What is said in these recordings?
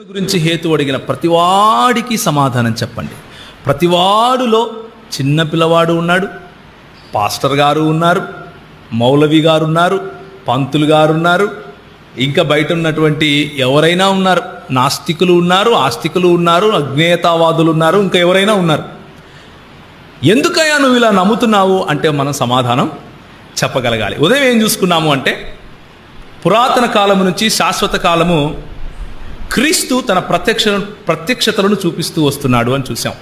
గురించి హేతు అడిగిన ప్రతివాడికి సమాధానం చెప్పండి. ప్రతివాడులో చిన్న పిల్లవాడు ఉన్నాడు, పాస్టర్ గారు ఉన్నారు, మౌలవి గారు ఉన్నారు, పంతులు గారు ఉన్నారు, ఇంకా బయట ఉన్నటువంటి ఎవరైనా ఉన్నారు, నాస్తికులు ఉన్నారు, ఆస్తికులు ఉన్నారు, అజ్ఞేయతావాదులు ఉన్నారు, ఇంకా ఎవరైనా ఉన్నారు. ఎందుకయ్యా నువ్వు ఇలా నమ్ముతున్నావు అంటే మనం సమాధానం చెప్పగలగాలి. ఉదయం ఏం చూసుకున్నాము అంటే పురాతన కాలము నుంచి శాశ్వత కాలము క్రీస్తు తన ప్రత్యక్షతలను చూపిస్తూ వస్తున్నాడు అని చూసాం.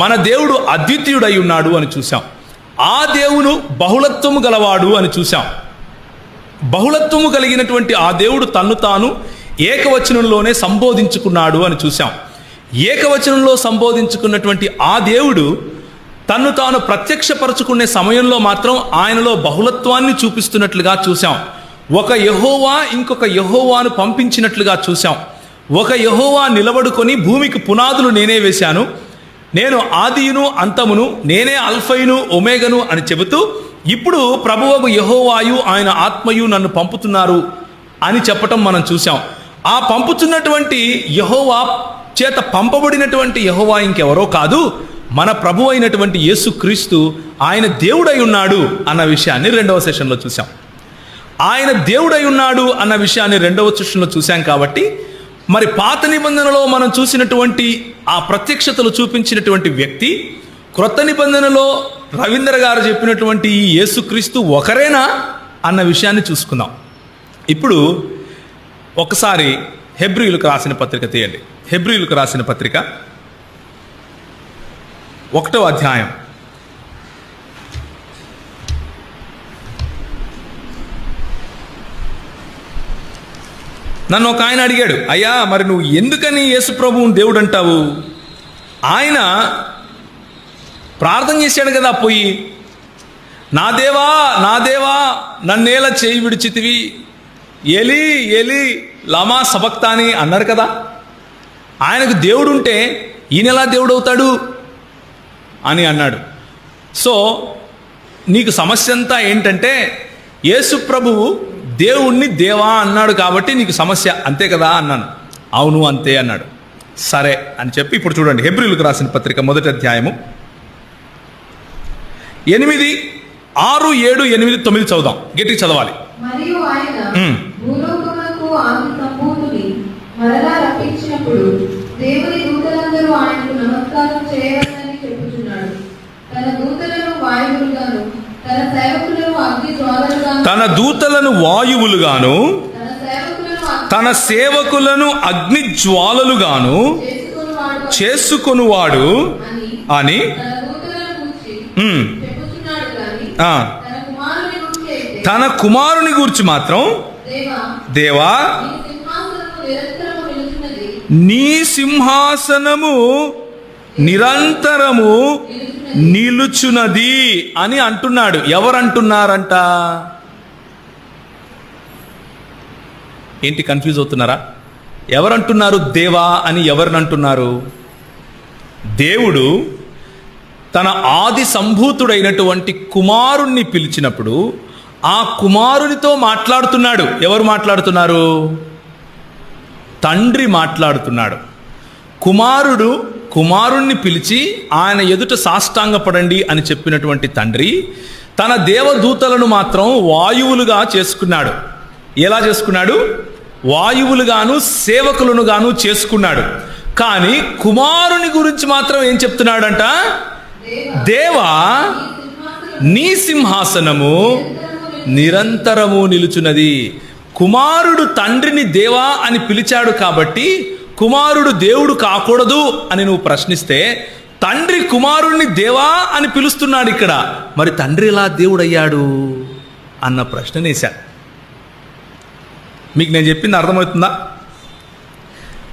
మన దేవుడు అద్వితీయుడై ఉన్నాడు అని చూసాం. ఆ దేవుడు బహుళత్వము గలవాడు అని చూసాం. బహుళత్వము కలిగినటువంటి ఆ దేవుడు తన్ను తాను ఏకవచనంలోనే సంబోధించుకున్నాడు అని చూసాం. ఏకవచనంలో సంబోధించుకున్నటువంటి ఆ దేవుడు తన్ను తాను ప్రత్యక్షపరచుకునే సమయంలో మాత్రం ఆయనలో బహుళత్వాన్ని చూపిస్తున్నట్లుగా చూసాం. ఒక యెహోవా ఇంకొక యెహోవాను పంపించినట్లుగా చూసాం. ఒక యెహోవా నిలబడుకొని భూమికి పునాదులు నేనే వేశాను, నేను ఆదియును అంతమును, నేనే అల్ఫయును ఒమేగను అని చెబుతూ ఇప్పుడు ప్రభువగు యెహోవాయు ఆయన ఆత్మయు నన్ను పంపుతున్నారు అని చెప్పటం మనం చూసాం. ఆ పంపుతున్నటువంటి యెహోవా చేత పంపబడినటువంటి యెహోవా ఇంకెవరో కాదు, మన ప్రభు అయినటువంటి యేసుక్రీస్తు ఆయన దేవుడై ఉన్నాడు అన్న విషయాన్ని రెండవ సెషన్లో చూసాం. ఆయన దేవుడై ఉన్నాడు అన్న విషయాన్ని రెండవ సెషన్లో చూసాం. కాబట్టి మరి పాత నిబంధనలో మనం చూసినటువంటి ఆ ప్రత్యక్షతలు చూపించినటువంటి వ్యక్తి క్రొత్త నిబంధనలో రవీంద్ర గారు చెప్పినటువంటి ఈ యేసుక్రీస్తు ఒకరేనా అన్న విషయాన్ని చూసుకుందాం. ఇప్పుడు ఒకసారి హెబ్రీయులకు రాసిన పత్రిక తీయండి. హెబ్రీయులకు రాసిన పత్రిక 1వ అధ్యాయం. నన్ను ఒక ఆయన అడిగాడు, అయ్యా మరి నువ్వు ఎందుకని యేసు ప్రభువుని దేవుడు అంటావు? ఆయన ప్రార్థన చేశాడు కదా, పోయి నా దేవా నా దేవా నన్నేలా చేయి విడిచితివి, ఎలి ఎలి లమా సబక్తాని అన్నాడు కదా. ఆయనకు దేవుడు ఉంటే ఈయనెలా దేవుడు అవుతాడు అని అన్నాడు. సో నీకు సమస్య అంతా ఏంటంటే యేసు ప్రభువు దేవుణ్ణి దేవా అన్నాడు కాబట్టి నీకు సమస్య, అంతే కదా అన్నాను. అవును అంతే అన్నాడు. సరే అని చెప్పి ఇప్పుడు చూడండి హెబ్రీయులకు రాసిన పత్రిక 1వ అధ్యాయము 8, 6, 7, 8, 9 చదువుదాం. గట్టిగా చదవాలి. మరియు ఆయన భూలోకమునకు ఆది సంభూతుని మరలా రప్పించినప్పుడు దేవుని దూతలందరూ ఆయనకు నమస్కారం చేయవలెనని చెప్పుచున్నాడు. తన దూతలను వాయువులుగాను తన సేవకులను అగ్ని జ్వాలలుగాను తన దూతలను వాయువులుగాను తన సేవకులను అగ్ని జ్వాలలుగాను చేసుకొనువాడు అని తన కుమారుని గూర్చి మాత్రం దేవా నీ సింహాసనము నిరంతరము నిలుచున్నది అని అంటున్నాడు. ఎవరంటున్నారంట? ఏంటి కన్ఫ్యూజ్ అవుతున్నారా? ఎవరంటున్నారు దేవా అని? ఎవరిని అంటున్నారు? దేవుడు తన ఆది సంభూతుడైనటువంటి కుమారుణ్ణి పిలిచినప్పుడు ఆ కుమారునితో మాట్లాడుతున్నాడు. ఎవరు మాట్లాడుతున్నారు? తండ్రి మాట్లాడుతున్నాడు. కుమారుణ్ణి పిలిచి ఆయన ఎదుట సాష్టాంగపడండి అని చెప్పినటువంటి తండ్రి తన దేవదూతలను మాత్రం వాయువులుగా చేసుకున్నాడు. ఎలా చేసుకున్నాడు? వాయువులుగాను సేవకులను గాను చేసుకున్నాడు. కానీ కుమారుని గురించి మాత్రం ఏం చెప్తున్నాడంట? దేవా నీ సింహాసనము నిరంతరము నిలుచున్నది. కుమారుడు తండ్రిని దేవా అని పిలిచాడు కాబట్టి కుమారుడు దేవుడు కాకూడదు అని నువ్వు ప్రశ్నిస్తే తండ్రి కుమారుడిని దేవా అని పిలుస్తున్నాడు ఇక్కడ. మరి తండ్రి ఎలా దేవుడయ్యాడు అన్న ప్రశ్న వేశాను. మీకు నేను చెప్పింది అర్థమవుతుందా?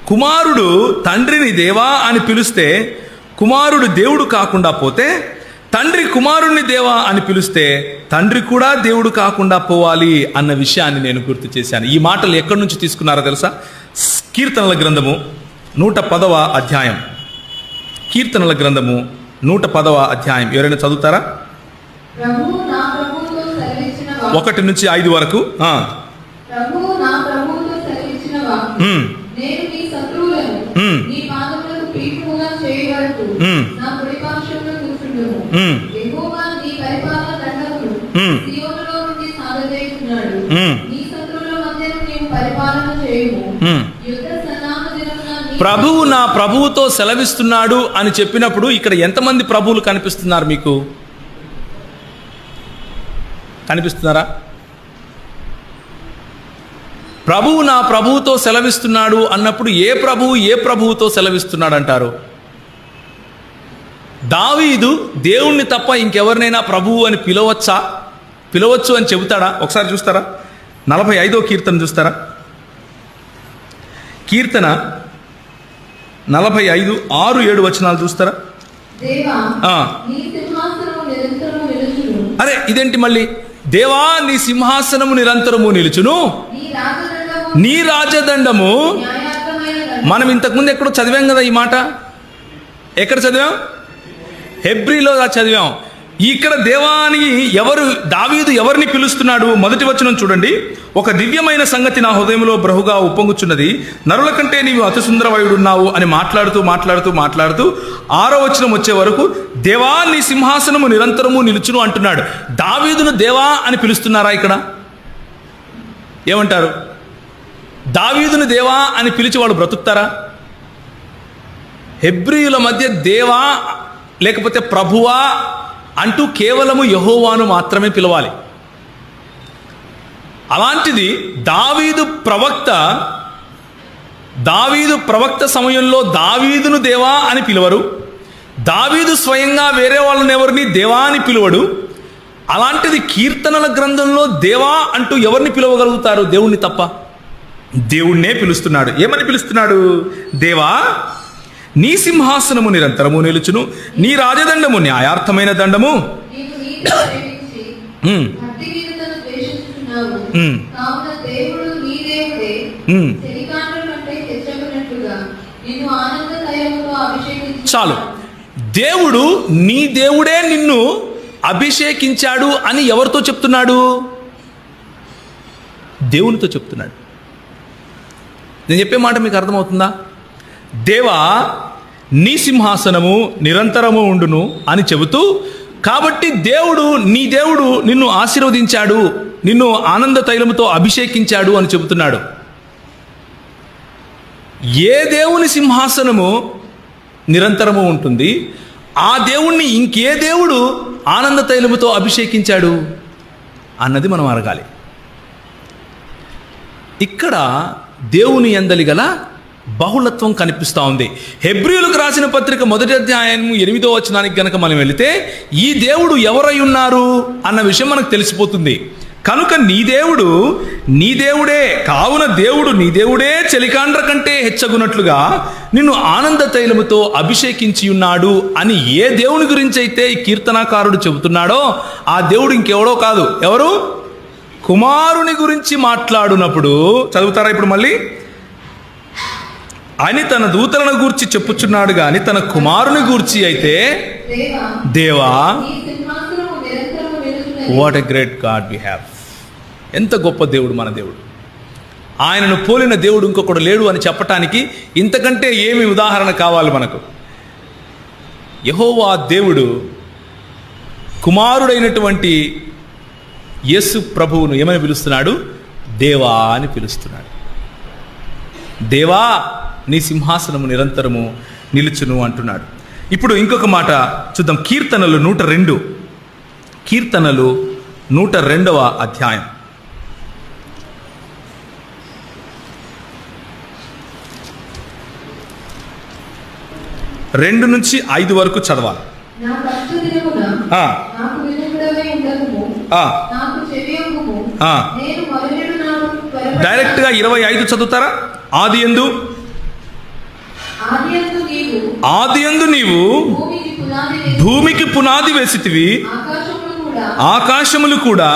కుమారుడు తండ్రిని దేవా అని పిలిస్తే కుమారుడు దేవుడు కాకుండా పోతే, తండ్రి కుమారుణ్ణి దేవా అని పిలిస్తే తండ్రి కూడా దేవుడు కాకుండా పోవాలి అన్న విషయాన్ని నేను గుర్తు చేశాను. ఈ మాటలు ఎక్కడి నుంచి తీసుకున్నారో తెలుసా? కీర్తనల గ్రంథము 110వ అధ్యాయం. కీర్తనల గ్రంథము 110వ అధ్యాయం. ఎవరైనా చదువుతారా? 1 నుంచి 5 వరకు. నేను నీ శత్రువులను నీ పాదములకు పీఠముగా చేయి వరకు నా కుడి పార్శ్వమున కూర్చుండుము. యెహోవా నీ పరిపాలన దండమును సీయోనులో నుండి సాగజేయుచున్నాడు. నీ శత్రువుల మధ్యను నీవు పరిపాలన చేయుము. యుద్ధ సన్నాహ దినమున ప్రభువు నా ప్రభువుతో సెలవిస్తున్నాడు అని చెప్పినప్పుడు ఇక్కడ ఎంతమంది ప్రభువులు కనిపిస్తున్నారు మీకు? కనిపిస్తున్నారా? ప్రభువు నా ప్రభువుతో సెలవిస్తున్నాడు అన్నప్పుడు ఏ ప్రభువుతో సెలవిస్తున్నాడు అంటారు? దావీదు దేవుణ్ణి తప్ప ఇంకెవరినైనా ప్రభువు అని పిలవచ్చు అని చెబుతాడా? ఒకసారి చూస్తారా? 45వ కీర్తన చూస్తారా? కీర్తన 45 6, 7 వచనాలు చూస్తారా? దేవా నీ సింహాసనము నిరంతరము నిలుచును. అరే ఇదేంటి మళ్ళీ? దేవా నీ సింహాసనము నిరంతరము నిలుచును, నీ రాజదండము. మనం ఇంతకుముందు ఎక్కడో చదివాం కదా ఈ మాట. ఎక్కడ చదివాం? హెబ్రీలో చదివాం. ఇక్కడ దేవాని దావీదు ఎవరిని పిలుస్తున్నాడు? మొదటి వచనం చూడండి. ఒక దివ్యమైన సంగతి నా హృదయంలో బహుగా ఉప్పొంగుచున్నది, నరుల కంటే నీవు అతి సుందరవయుడున్నావు అని మాట్లాడుతూ 6వ వచనం వచ్చే వరకు దేవా నీ సింహాసనము నిరంతరము నిలుచును అంటున్నాడు. దావీదును దేవా అని పిలుస్తున్నారా ఇక్కడ? ఏమంటారు? దావీదును దేవా అని పిలిచి వాడు బ్రతుకుతారా? హెబ్రీయుల మధ్య దేవా లేకపోతే ప్రభువా అంటూ కేవలము యెహోవాను మాత్రమే పిలవాలి. అలాంటిది దావీదు ప్రవక్త సమయంలో దావీదును దేవా అని పిలవరు. దావీదు స్వయంగా వేరే వాళ్ళని ఎవరిని దేవా అని పిలువడు. అలాంటిది కీర్తనల గ్రంథంలో దేవా అంటూ ఎవరిని పిలవగలుగుతారు? దేవుణ్ణి తప్ప. దేవుణ్ణే పిలుస్తున్నాడు. ఏమని పిలుస్తున్నాడు? దేవా నీ సింహాసనము నిరంతరము నిలుచును, నీ రాజదండము న్యాయార్థమైన దండము. చాలు. దేవుడు నీ దేవుడే నిన్ను అభిషేకించాడు అని ఎవరితో చెప్తున్నాడు? దేవునితో చెప్తున్నాడు. నేను చెప్పే మాట మీకు అర్థమవుతుందా? దేవా నీ సింహాసనము నిరంతరము ఉండును అని చెబుతూ, కాబట్టి నీ దేవుడు నిన్ను ఆశీర్వదించాడు, నిన్ను ఆనంద తైలముతో అభిషేకించాడు అని చెబుతున్నాడు. ఏ దేవుని సింహాసనము నిరంతరము ఉంటుంది? ఆ దేవుణ్ణి ఇంకే దేవుడు ఆనంద తైలముతో అభిషేకించాడు అన్నది మనం అడగాలి. ఇక్కడ దేవుని యందలి గల బహుళత్వం కనిపిస్తూ ఉంది. హెబ్రీయులకు రాసిన పత్రిక 1వ అధ్యాయం 8వ వచనానికి గనక మనం వెళితే ఈ దేవుడు ఎవరై ఉన్నారు అన్న విషయం మనకు తెలిసిపోతుంది. కనుక నీ దేవుడే కావున దేవుడు నీ దేవుడే చెలికాండ్ర కంటే హెచ్చగునట్లుగా నిన్ను ఆనంద తైలముతో అభిషేకించి ఉన్నాడు అని ఏ దేవుని గురించి అయితే ఈ కీర్తనాకారుడు చెబుతున్నాడో ఆ దేవుడు ఇంకెవడో కాదు. ఎవరు? కుమారుని గురించి మాట్లాడునప్పుడు చదువుతారా ఇప్పుడు మళ్ళీ? అని తన దూతలను గూర్చి చెప్పుచున్నాడు గాని తన కుమారుని గూర్చి అయితే దేవా. What a great God we have. ఎంత గొప్ప దేవుడు మన దేవుడు. ఆయనను పోలిన దేవుడు ఇంకొకడు లేడు అని చెప్పటానికి ఇంతకంటే ఏమి ఉదాహరణ కావాలి మనకు? యెహోవా దేవుడు కుమారుడైనటువంటి యేసు ప్రభువును ఏమని పిలుస్తున్నాడు? దేవా అని పిలుస్తున్నాడు. దేవా నీ సింహాసనము నిరంతరము నిలుచును అంటున్నాడు. ఇప్పుడు ఇంకొక మాట చూద్దాం. కీర్తనలు 102. కీర్తనలు 102వ అధ్యాయం. 2 నుంచి 5 వరకు చదవాలి. డైరెక్ట్గా 25 చదువుతారా? ఆదియందు నీవు భూమికి పునాది వేసితివి, ఆకాశములు కూడా.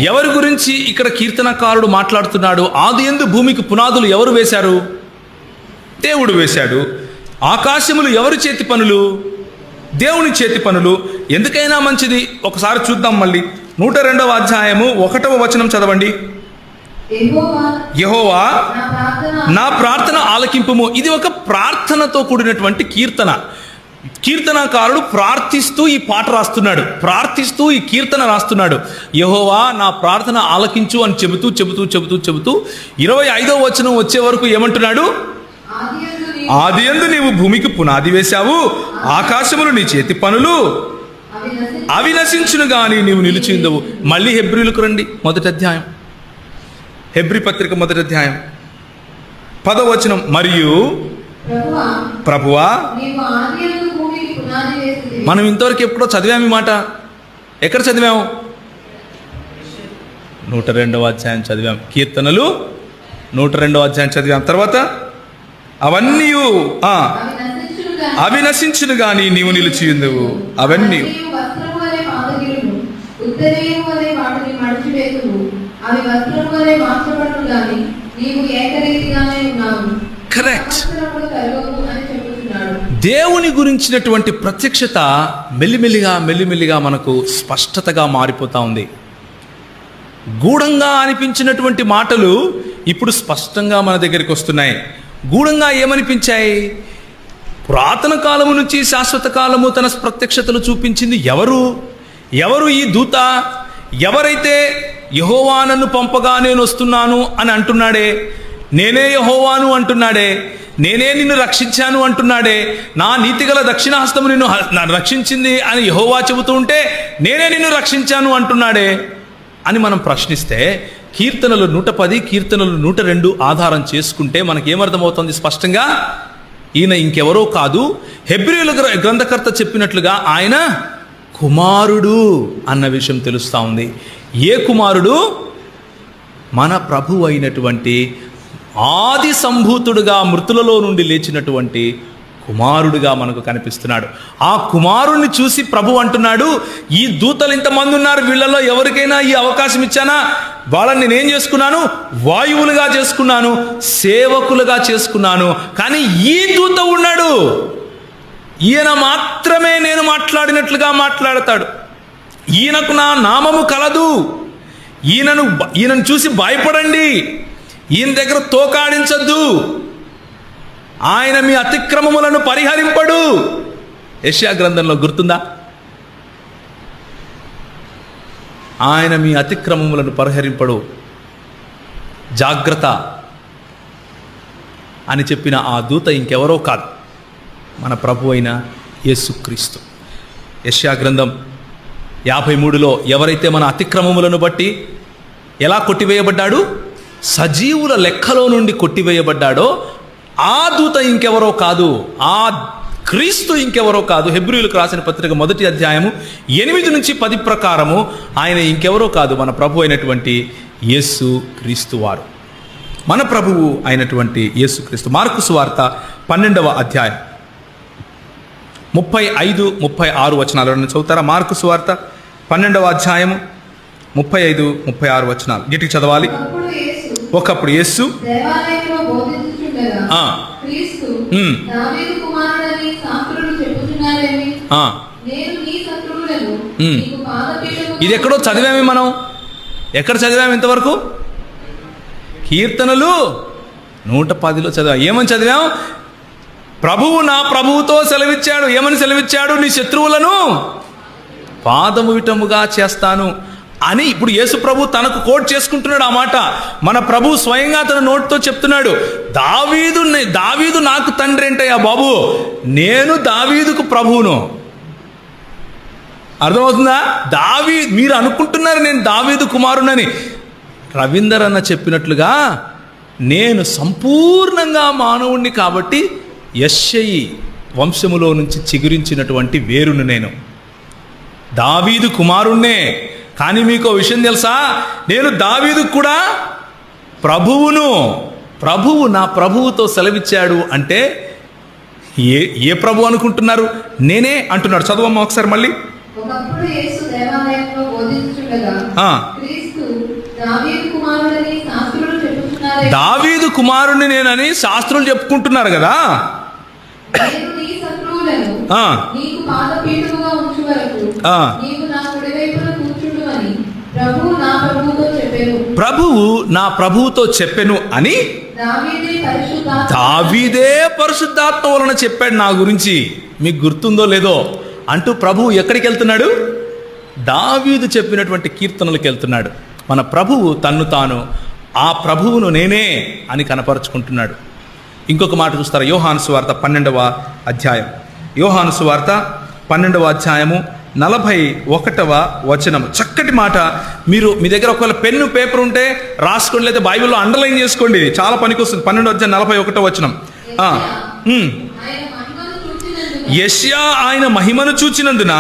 ఎవరి గురించి ఇక్కడ కీర్తనకారుడు మాట్లాడుతున్నాడు? ఆదియందు భూమికి పునాదులు ఎవరు వేశారు? దేవుడు వేశాడు. ఆకాశములు ఎవరి చేతి పనులు? దేవుని చేతి పనులు. ఎందుకైనా మంచిది ఒకసారి చూద్దాం. మళ్ళీ 102వ అధ్యాయము 1వ వచనం చదవండి. యెహోవా నా ప్రార్థన ఆలకింపుము. ఇది ఒక ప్రార్థనతో కూడినటువంటి కీర్తన. కీర్తనకారుడు ప్రార్థిస్తూ ఈ పాట రాస్తున్నాడు, ప్రార్థిస్తూ ఈ కీర్తన రాస్తున్నాడు. యెహోవా నా ప్రార్థన ఆలకించు అని చెబుతూ 25వ వచనం వచ్చే వరకు ఏమంటున్నాడు? ఆదియందు నీవు భూమికి పునాది వేశావు, ఆకాశములు నీ చేతి పనులు, అవి నశించును గాని నీవు నిలిచిందవు. మళ్ళీ హెబ్రీలకు రండి, మొదటి అధ్యాయం, హెబ్రీ పత్రిక మొదటి అధ్యాయం 10వ వచనం. మరియు ప్రభువా, మనం ఇంతవరకు ఎప్పుడో చదివాము ఈ మాట. ఎక్కడ చదివాము? 102వ అధ్యాయం చదివాం. కీర్తనలు 102వ అధ్యాయం చదివాం. తర్వాత అవన్నీ అవి నశించును గాని నీవు నిలిచియుందువు. అవన్నీ కరెక్ట్. దేవుని గురించినటువంటి ప్రత్యక్షత మెల్లిమెల్లిగా మనకు స్పష్టతగా మారిపోతా ఉంది. గూఢంగా అనిపించినటువంటి మాటలు ఇప్పుడు స్పష్టంగా మన దగ్గరికి వస్తున్నాయి. గూఢంగా ఏమనిపించాయి? పురాతన కాలము నుంచి శాశ్వత కాలము తన ప్రత్యక్షతలు చూపించింది ఎవరు ఈ దూత? ఎవరైతే యెహోవా నన్ను పంపగా నేను వస్తున్నాను అని అంటున్నాడే, నేనే యెహోవాను అంటున్నాడే, నేనే నిన్ను రక్షించాను అంటున్నాడే, నా నీతిగల దక్షిణహస్తము నిన్ను రక్షించింది అని యెహోవా చెబుతూ ఉంటే నేనే నిన్ను రక్షించాను అంటున్నాడే అని మనం ప్రశ్నిస్తే, కీర్తనలు 110 కీర్తనలు 102 ఆధారం చేసుకుంటే మనకేమర్థమవుతుంది స్పష్టంగా? ఈయన ఇంకెవరో కాదు, హెబ్రీయుల గ్రంథకర్త చెప్పినట్లుగా ఆయన కుమారుడు అన్న విషయం తెలుస్తూ ఉంది. ఏ కుమారుడు? మన ప్రభు అయినటువంటి ఆది సంభూతుడుగా మృతులలో నుండి లేచినటువంటి కుమారుడుగా మనకు కనిపిస్తున్నాడు. ఆ కుమారుణ్ణి చూసి ప్రభు అంటున్నాడు, ఈ దూతలు ఇంతమంది ఉన్నారు, వీళ్ళలో ఎవరికైనా ఈ అవకాశం ఇచ్చానా? వాళ్ళని నేనేం చేసుకున్నాను? వాయువులుగా చేసుకున్నాను, సేవకులుగా చేసుకున్నాను. కానీ ఈ దూత ఉన్నాడు, ఈయన మాత్రమే నేను మాట్లాడినట్లుగా మాట్లాడతాడు. ఈయనకు నా నామము కలదు, ఈయనను చూసి భయపడండి, ఈయన దగ్గర తోకాడించద్దు, ఆయన మీ అతిక్రమములను పరిహరింపడు. యెషయా గ్రంథంలో గుర్తుందా? ఆయన మీ అతిక్రమములను పరిహరింపడు, జాగ్రత్త అని చెప్పిన ఆ దూత ఇంకెవరో కాదు, మన ప్రభు అయిన యేసుక్రీస్తు. యెషయా గ్రంథం 53లో ఎవరైతే మన అతిక్రమములను బట్టి ఎలా కొట్టివేయబడ్డాడు, సజీవుల లెక్కలో నుండి కొట్టివేయబడ్డాడో ఆ దూత ఇంకెవరో కాదు, ఆ క్రీస్తు ఇంకెవరో కాదు. హెబ్రీయులకు రాసిన పత్రిక మొదటి అధ్యాయము 8 నుంచి 10 ప్రకారము ఆయన ఇంకెవరో కాదు, మన ప్రభు అయినటువంటి యేసు క్రీస్తు వారు, మన ప్రభువు అయినటువంటి యేసు క్రీస్తు. మార్కు సువార్త 12వ అధ్యాయం 35-36 వచనాలను చదువుతారా? మార్కు సువార్త 12వ అధ్యాయము 35-36 వచనాలు గట్టిగా చదవాలి. ఒకప్పుడు యేసు ఇది ఎక్కడో చదివామే మనం. ఎక్కడ చదివాము ఇంతవరకు? కీర్తనలు 110లో చదివాం. ఏమని చదివాం? ప్రభువు నా ప్రభువుతో సెలవిచ్చాడు. ఏమని సెలవిచ్చాడు? నీ శత్రువులను పాదము విటముగా చేస్తాను అని. ఇప్పుడు యేసు ప్రభు తనకు కోట్ చేసుకుంటున్నాడు ఆ మాట. మన ప్రభు స్వయంగా తన నోటితో చెప్తున్నాడు, దావీదు నాకు తండ్రి ఏంటయ్యా బాబు, నేను దావీదుకు ప్రభువును. అర్థమవుతుందా? మీరు అనుకుంటున్నారు నేను దావీదు కుమారునని. రవీందర్ అన్న చెప్పినట్లుగా నేను సంపూర్ణంగా మానవుణ్ణి కాబట్టి యెష్షయి వంశములో నుంచి చిగురించినటువంటి వేరును నేను, దావీదు కుమారుణ్ణే. కానీ మీకు విషయం తెలుసా? నేను దావీదు కూడా ప్రభువు నా ప్రభువుతో సెలవిచ్చాడు అంటే ఏ ప్రభు అనుకుంటున్నారు? నేనే అంటున్నాడు. చదవమ్మా ఒకసారి మళ్ళీ. దావీదు కుమారుణ్ణి నేనని శాస్త్రులు చెప్పుకుంటున్నారు కదా. ప్రభువు నా ప్రభువుతో చెప్పెను అని దావీదే పరిశుద్ధాత్మ వలన చెప్పాడు నా గురించి. మీకు గుర్తుందో లేదో అంటూ ప్రభువు ఎక్కడికి వెళ్తున్నాడు? దావీదు చెప్పినటువంటి కీర్తనలకు వెళ్తున్నాడు. మన ప్రభువు తన్ను తాను ఆ ప్రభువును నేనే అని కనపరుచుకుంటున్నాడు. ఇంకొక మాట చూస్తారా? యోహాను సువార్త 12వ అధ్యాయం. యోహాను సువార్త 12వ అధ్యాయము 41వ వచనం. చక్కటి మాట. మీరు మీ దగ్గర ఒకవేళ పెన్ను పేపర్ ఉంటే రాసుకోండి, లేదా బైబిల్లో అండర్లైన్ చేసుకోండి, ఇది చాలా పనికొస్తుంది. 12వ అధ్యాయం 41వ వచనం. యెషయా ఆయన మహిమను చూచినందున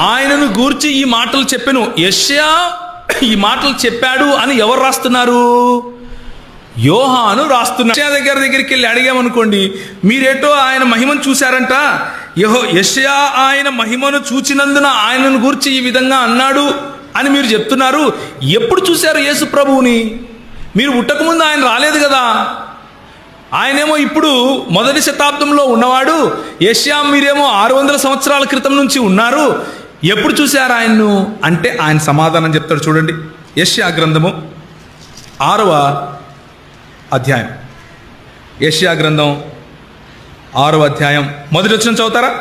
ఆయనను గూర్చి ఈ మాటలు చెప్పెను. యెషయా ఈ మాటలు చెప్పాడు అని ఎవరు రాస్తున్నారు? యోహాను రాస్తున్నాడు. యెషయా దగ్గరికి వెళ్ళి అడిగామనుకోండి, మీరేటో ఆయన మహిమను చూశారంట, యెషయా ఆయన మహిమను చూచినందున ఆయనను గూర్చి ఈ విధంగా అన్నాడు అని మీరు చెప్తున్నారు. ఎప్పుడు చూశారు యేసు ప్రభువుని? మీరు పుట్టకముందు ఆయన రాలేదు కదా. ఆయనేమో ఇప్పుడు మొదటి శతాబ్దంలో ఉన్నవాడు. యెషయా మీరేమో 600 సంవత్సరాల క్రితం నుంచి ఉన్నారు. ఎప్పుడు చూశారు ఆయన్ను అంటే ఆయన సమాధానం చెప్తాడు. చూడండి, యెషయా గ్రంథము 6వ అధ్యాయం. యెషయా గ్రంథం 6వ అధ్యాయం మొదటి వచనం చదువుతారా?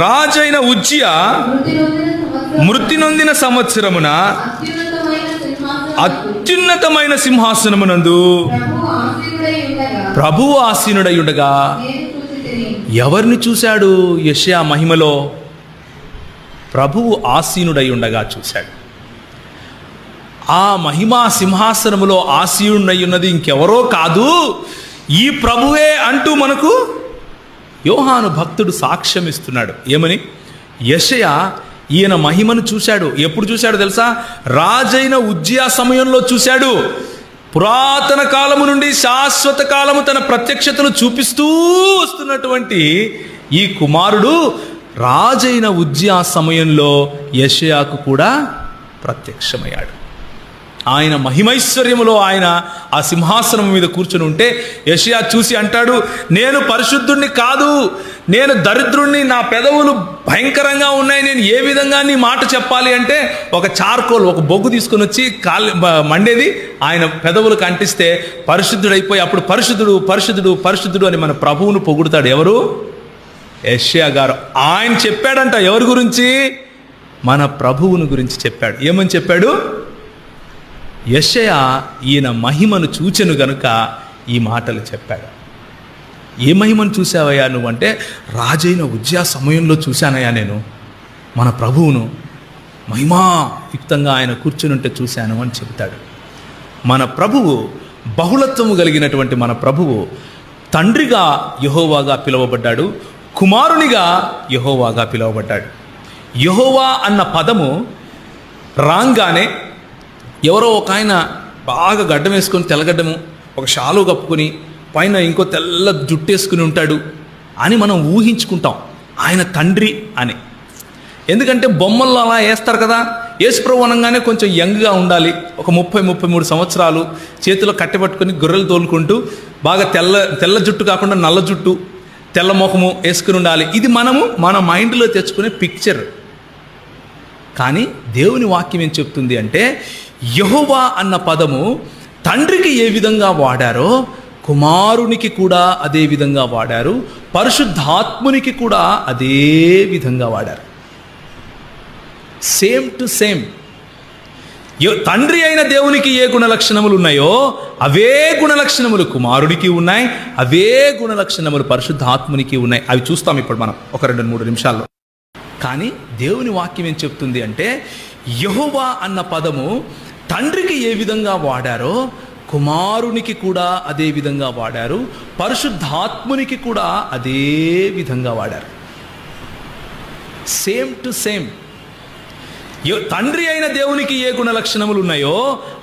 రాజైన ఉజ్జియా మృతి నొందిన సంవత్సరమున అత్యున్నతమైన సింహాసనమునందు ప్రభువు ఆసీనుడై ఉండగా ఎవరిని చూశాడు? యెషయా మహిమలో ప్రభువు ఆసీనుడై ఉండగా చూశాడు. ఆ మహిమా సింహాసనములో ఆసీనుడై ఉన్నది ఇంకెవరో కాదు, ఈ ప్రభువే అంటూ మనకు యోహాను భక్తుడు సాక్ష్యం ఇస్తున్నాడు. ఏమని? యెషయా ఈయన మహిమను చూశాడు. ఎప్పుడు చూశాడు తెలుసా? రాజైన ఉజ్జియా సమయంలో చూశాడు. పురాతన కాలము నుండి శాశ్వత కాలము తన ప్రత్యక్షతను చూపిస్తూ వస్తున్నటువంటి ఈ కుమారుడు రాజైన ఉజ్జియా సమయంలో యెషయాకు కూడా ప్రత్యక్షమయ్యాడు. ఆయన మహిమైశ్వర్యములో ఆయన ఆ సింహాసనం మీద కూర్చుని ఉంటే యెషయా చూసి అంటాడు, నేను పరిశుద్ధుణ్ణి కాదు, నేను దరిద్రుణ్ణి, నా పెదవులు భయంకరంగా ఉన్నాయి, నేను ఏ విధంగా నీ మాట చెప్పాలి అంటే ఒక చార్కోల్, ఒక బొగ్గు తీసుకొని వచ్చి మండేది ఆయన పెదవులకు అంటిస్తే పరిశుద్ధుడైపోయి అప్పుడు పరిశుద్ధుడు పరిశుద్ధుడు పరిశుద్ధుడు అని మన ప్రభువును పొగుడుతాడు. ఎవరు? యెషయా గారు. ఆయన చెప్పాడంట. ఎవరి గురించి? మన ప్రభువుని గురించి చెప్పాడు. ఏమని చెప్పాడు? యెషయా ఈయన మహిమను చూచెను గనుక ఈ మాటలు చెప్పాడు. ఏ మహిమను చూసావయ్యా నువ్వంటే, రాజైన ఉజ్జియా సమయంలో చూశానయ్యా నేను మన ప్రభువును, మహిమాయుక్తంగా ఆయన కూర్చుని ఉంటే చూశాను అని చెబుతాడు. మన ప్రభువు బహుళత్వము కలిగినటువంటి మన ప్రభువు తండ్రిగా యెహోవాగా పిలువబడ్డాడు, కుమారునిగా యెహోవాగా పిలువబడ్డాడు. యెహోవా అన్న పదము రాగానే ఎవరో ఒక ఆయన బాగా గడ్డం వేసుకొని, తెల్లగడ్డము, ఒక షాలు కప్పుకొని, పైన ఇంకో తెల్ల జుట్టు వేసుకుని ఉంటాడు అని మనం ఊహించుకుంటాం ఆయన తండ్రి అని. ఎందుకంటే బొమ్మల్లో అలా వేస్తారు కదా. యేసుప్రభు అనగానే కొంచెం యంగ్గా ఉండాలి, ఒక 30-33 సంవత్సరాలు, చేతిలో కట్టెపట్టుకొని గొర్రెలు తోలుకుంటూ బాగా తెల్ల జుట్టు కాకుండా నల్ల జుట్టు, తెల్ల ముఖము వేసుకుని ఉండాలి. ఇది మనము మన మైండ్లో తెచ్చుకునే పిక్చర్. కానీ దేవుని వాక్యం ఏం చెప్తుంది అంటే, యెహోవా అన్న పదము తండ్రికి ఏ విధంగా వాడారో కుమారునికి కూడా అదే విధంగా వాడారు, పరిశుద్ధాత్మునికి కూడా అదే విధంగా వాడారు. Same to same. తండ్రి అయిన దేవునికి ఏ గుణలక్షణములు ఉన్నాయో అవే గుణలక్షణములు కుమారుడికి ఉన్నాయి, అవే గుణలక్షణములు పరిశుద్ధాత్మునికి ఉన్నాయి. అవి చూస్తాం ఇప్పుడు మనం ఒక 2-3 నిమిషాల్లో. కానీ దేవుని వాక్యం ఏం చెప్తుంది అంటే, యెహోవా అన్న పదము తండ్రికి ఏ విధంగా వాడారో కుమారునికి కూడా అదే విధంగా వాడారు, పరిశుద్ధాత్మునికి కూడా అదే విధంగా వాడారు. Same to same. తండ్రి అయిన దేవునికి ఏ గుణలక్షణములు ఉన్నాయో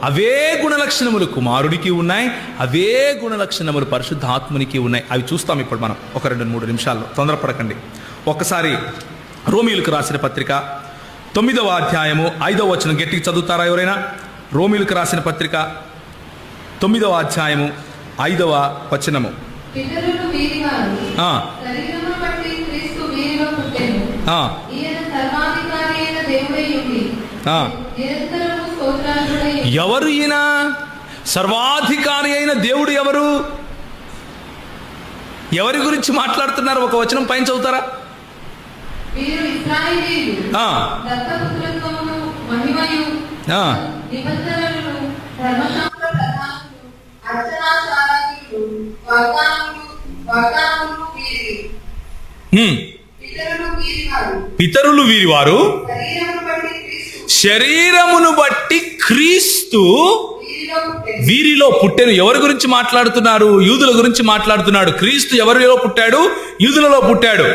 అవే గుణలక్షణములు కుమారుడికి ఉన్నాయి, అవే గుణలక్షణములు పరిశుద్ధాత్మునికి ఉన్నాయి. అవి చూస్తాం ఇప్పుడు మనం ఒక 2-3 నిమిషాల్లో. తొందరపడకండి. ఒకసారి రోమీయులకు రాసిన పత్రిక 9వ అధ్యాయము 5వ వచనం గట్టిగా చదువుతారా ఎవరైనా? రోమీయులకు రాసిన పత్రిక 9వ అధ్యాయము 5వ వచనము. నిరంతరము స్తోత్రార్హుడై ఎవరు ఈయన? సర్వాధికారి అయిన దేవుడు ఎవరు? ఎవరి గురించి మాట్లాడుతున్నారు? ఒక వచనం పైన చదువుతారా? వీరు ఇశ్రాయేలీయులు దత్తపుత్రత్వమును మహిమయు నిబంధనలను ధర్మశాస్త్ర ప్రధానులు అర్చనాచార్యులు వాగ్దానములు వీరివి. పితరులు వీరివారు శరీరమును బట్టి క్రీస్తు వీరిలో పుట్టెను. ఎవరి గురించి మాట్లాడుతున్నారు? యూదుల గురించి మాట్లాడుతున్నాడు. క్రీస్తు ఎవరిలో పుట్టాడు? యూదులలో పుట్టాడు.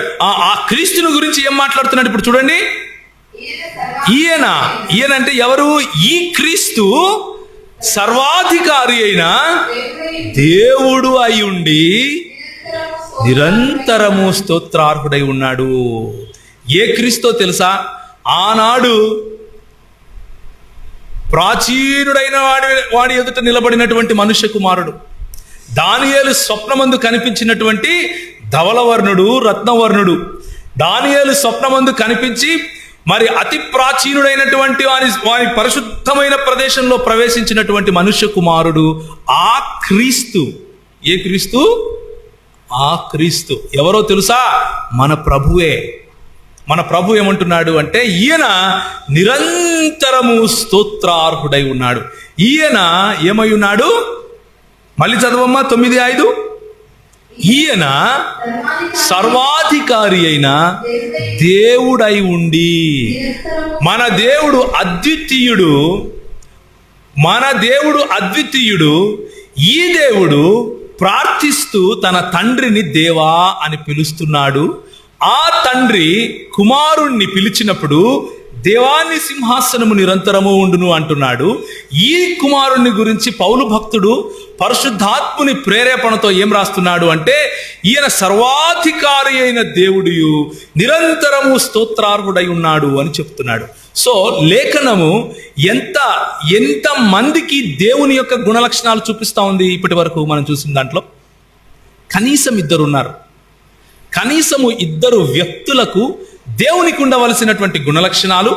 ఆ క్రీస్తుని గురించి ఏం మాట్లాడుతున్నాడు ఇప్పుడు చూడండి. ఈయన అంటే ఎవరు? ఈ క్రీస్తు సర్వాధికారి అయిన దేవుడు అయి ఉండి నిరంతరము స్తోత్రార్హుడై ఉన్నాడు. ఏ క్రీస్తో తెలుసా? ఆనాడు ప్రాచీనుడైన వాడి ఎదుట నిలబడినటువంటి మనుష్య కుమారుడు, దానియేలు స్వప్నమందు కనిపించినటువంటి ధవలవర్ణుడు, రత్నవర్ణుడు. దానియేలు స్వప్నమందు కనిపించి మరి అతి ప్రాచీనుడైనటువంటి వారి పరిశుద్ధమైన ప్రదేశంలో ప్రవేశించినటువంటి మనుష్య కుమారుడు ఆ క్రీస్తు. ఏ క్రీస్తు? ఆ క్రీస్తు ఎవరో తెలుసా? మన ప్రభువే. మన ప్రభు ఏమంటున్నాడు అంటే ఈయన నిరంతరము స్తోత్రార్హుడై ఉన్నాడు. ఈయన ఏమై ఉన్నాడు? మళ్ళీ చదవమ్మా 9:5. ఈయన సర్వాధికారి అయిన దేవుడై ఉండి. మన దేవుడు అద్వితీయుడు. మన దేవుడు అద్వితీయుడు. ఈ దేవుడు ప్రార్థిస్తూ తన తండ్రిని దేవా అని పిలుస్తున్నాడు. ఆ తండ్రి కుమారుణ్ణి పిలిచినప్పుడు దేవాన్ని సింహాసనము నిరంతరము ఉండును అంటున్నాడు. ఈ కుమారుణ్ణి గురించి పౌలు భక్తుడు పరిశుద్ధాత్ముని ప్రేరేపణతో ఏం రాస్తున్నాడు అంటే ఈయన సర్వాధికారి అయిన దేవుడు నిరంతరము స్తోత్రార్హుడై ఉన్నాడు అని చెప్తున్నాడు. సో లేఖనము ఎంత మందికి దేవుని యొక్క గుణలక్షణాలు చూపిస్తా ఉంది. ఇప్పటి వరకు మనం చూసిన దాంట్లో కనీసం 2 ఉన్నారు. కనీసము 2 వ్యక్తులకు దేవునికి ఉండవలసినటువంటి గుణలక్షణాలు,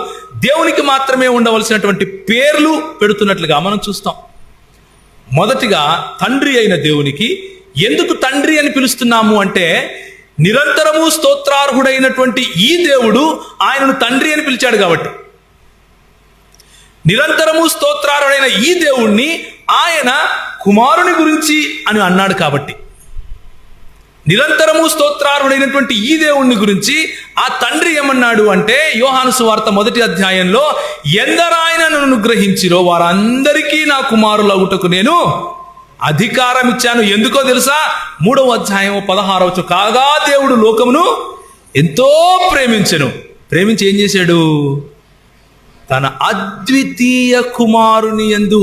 దేవునికి మాత్రమే ఉండవలసినటువంటి పేర్లు పెడుతున్నట్లుగా మనం చూస్తాం. మొదటిగా తండ్రి అయిన దేవునికి ఎందుకు తండ్రి అని పిలుస్తున్నాము అంటే నిరంతరము స్తోత్రార్హుడైనటువంటి ఈ దేవుడు ఆయనను తండ్రి అని పిలిచాడు కాబట్టి. నిరంతరము స్తోత్రార్హుడైన ఈ దేవుణ్ణి ఆయన కుమారుని గురించి అని అన్నాడు కాబట్టి. నిరంతరము స్తోత్రార్హుడైనటువంటి ఈ దేవుణ్ణి గురించి ఆ తండ్రి ఏమన్నాడు అంటే యోహాను సువార్త 1వ అధ్యాయంలో ఎందరాయనను అనుగ్రహించిరో వారందరికీ నా కుమారులగుటకు నేను అధికారం ఇచ్చాను. ఎందుకో తెలుసా? 3వ అధ్యాయం 16వ వచనం. కాగా దేవుడు లోకమును ఎంతో ప్రేమించెను. ప్రేమించి ఏం చేశాడు? తన అద్వితీయ కుమారుని యందు.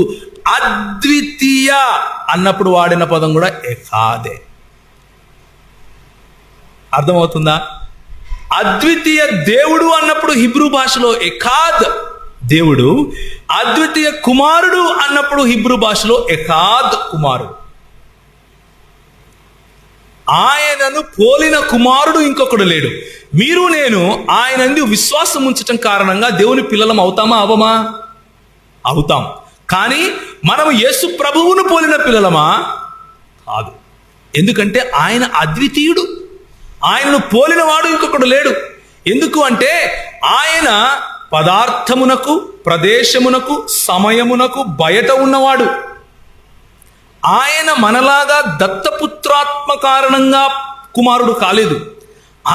అద్వితీయ అన్నప్పుడు వాడిన పదం కూడా ఏకాదే. అర్థమవుతుందా? అద్వితీయ దేవుడు అన్నప్పుడు హిబ్రూ భాషలో ఎకాద్ దేవుడు, అద్వితీయ కుమారుడు అన్నప్పుడు హిబ్రూ భాషలో ఎకాద్ కుమారుడు. ఆయనను పోలిన కుమారుడు ఇంకొకడు లేడు. మీరు నేను ఆయన విశ్వాసం ఉంచటం కారణంగా దేవుని పిల్లలం అవుతామా? అవమా? అవుతాం. కానీ మనం యేసు ప్రభువును పోలిన పిల్లలమా? కాదు. ఎందుకంటే ఆయన అద్వితీయుడు. ఆయనను పోలిన వాడు ఇంకొకడు లేడు. ఎందుకు అంటే ఆయన పదార్థమునకు, ప్రదేశమునకు, సమయమునకు బయట ఉన్నవాడు. ఆయన మనలాగా దత్తపుత్రాత్మ కారణంగా కుమారుడు కాలేదు.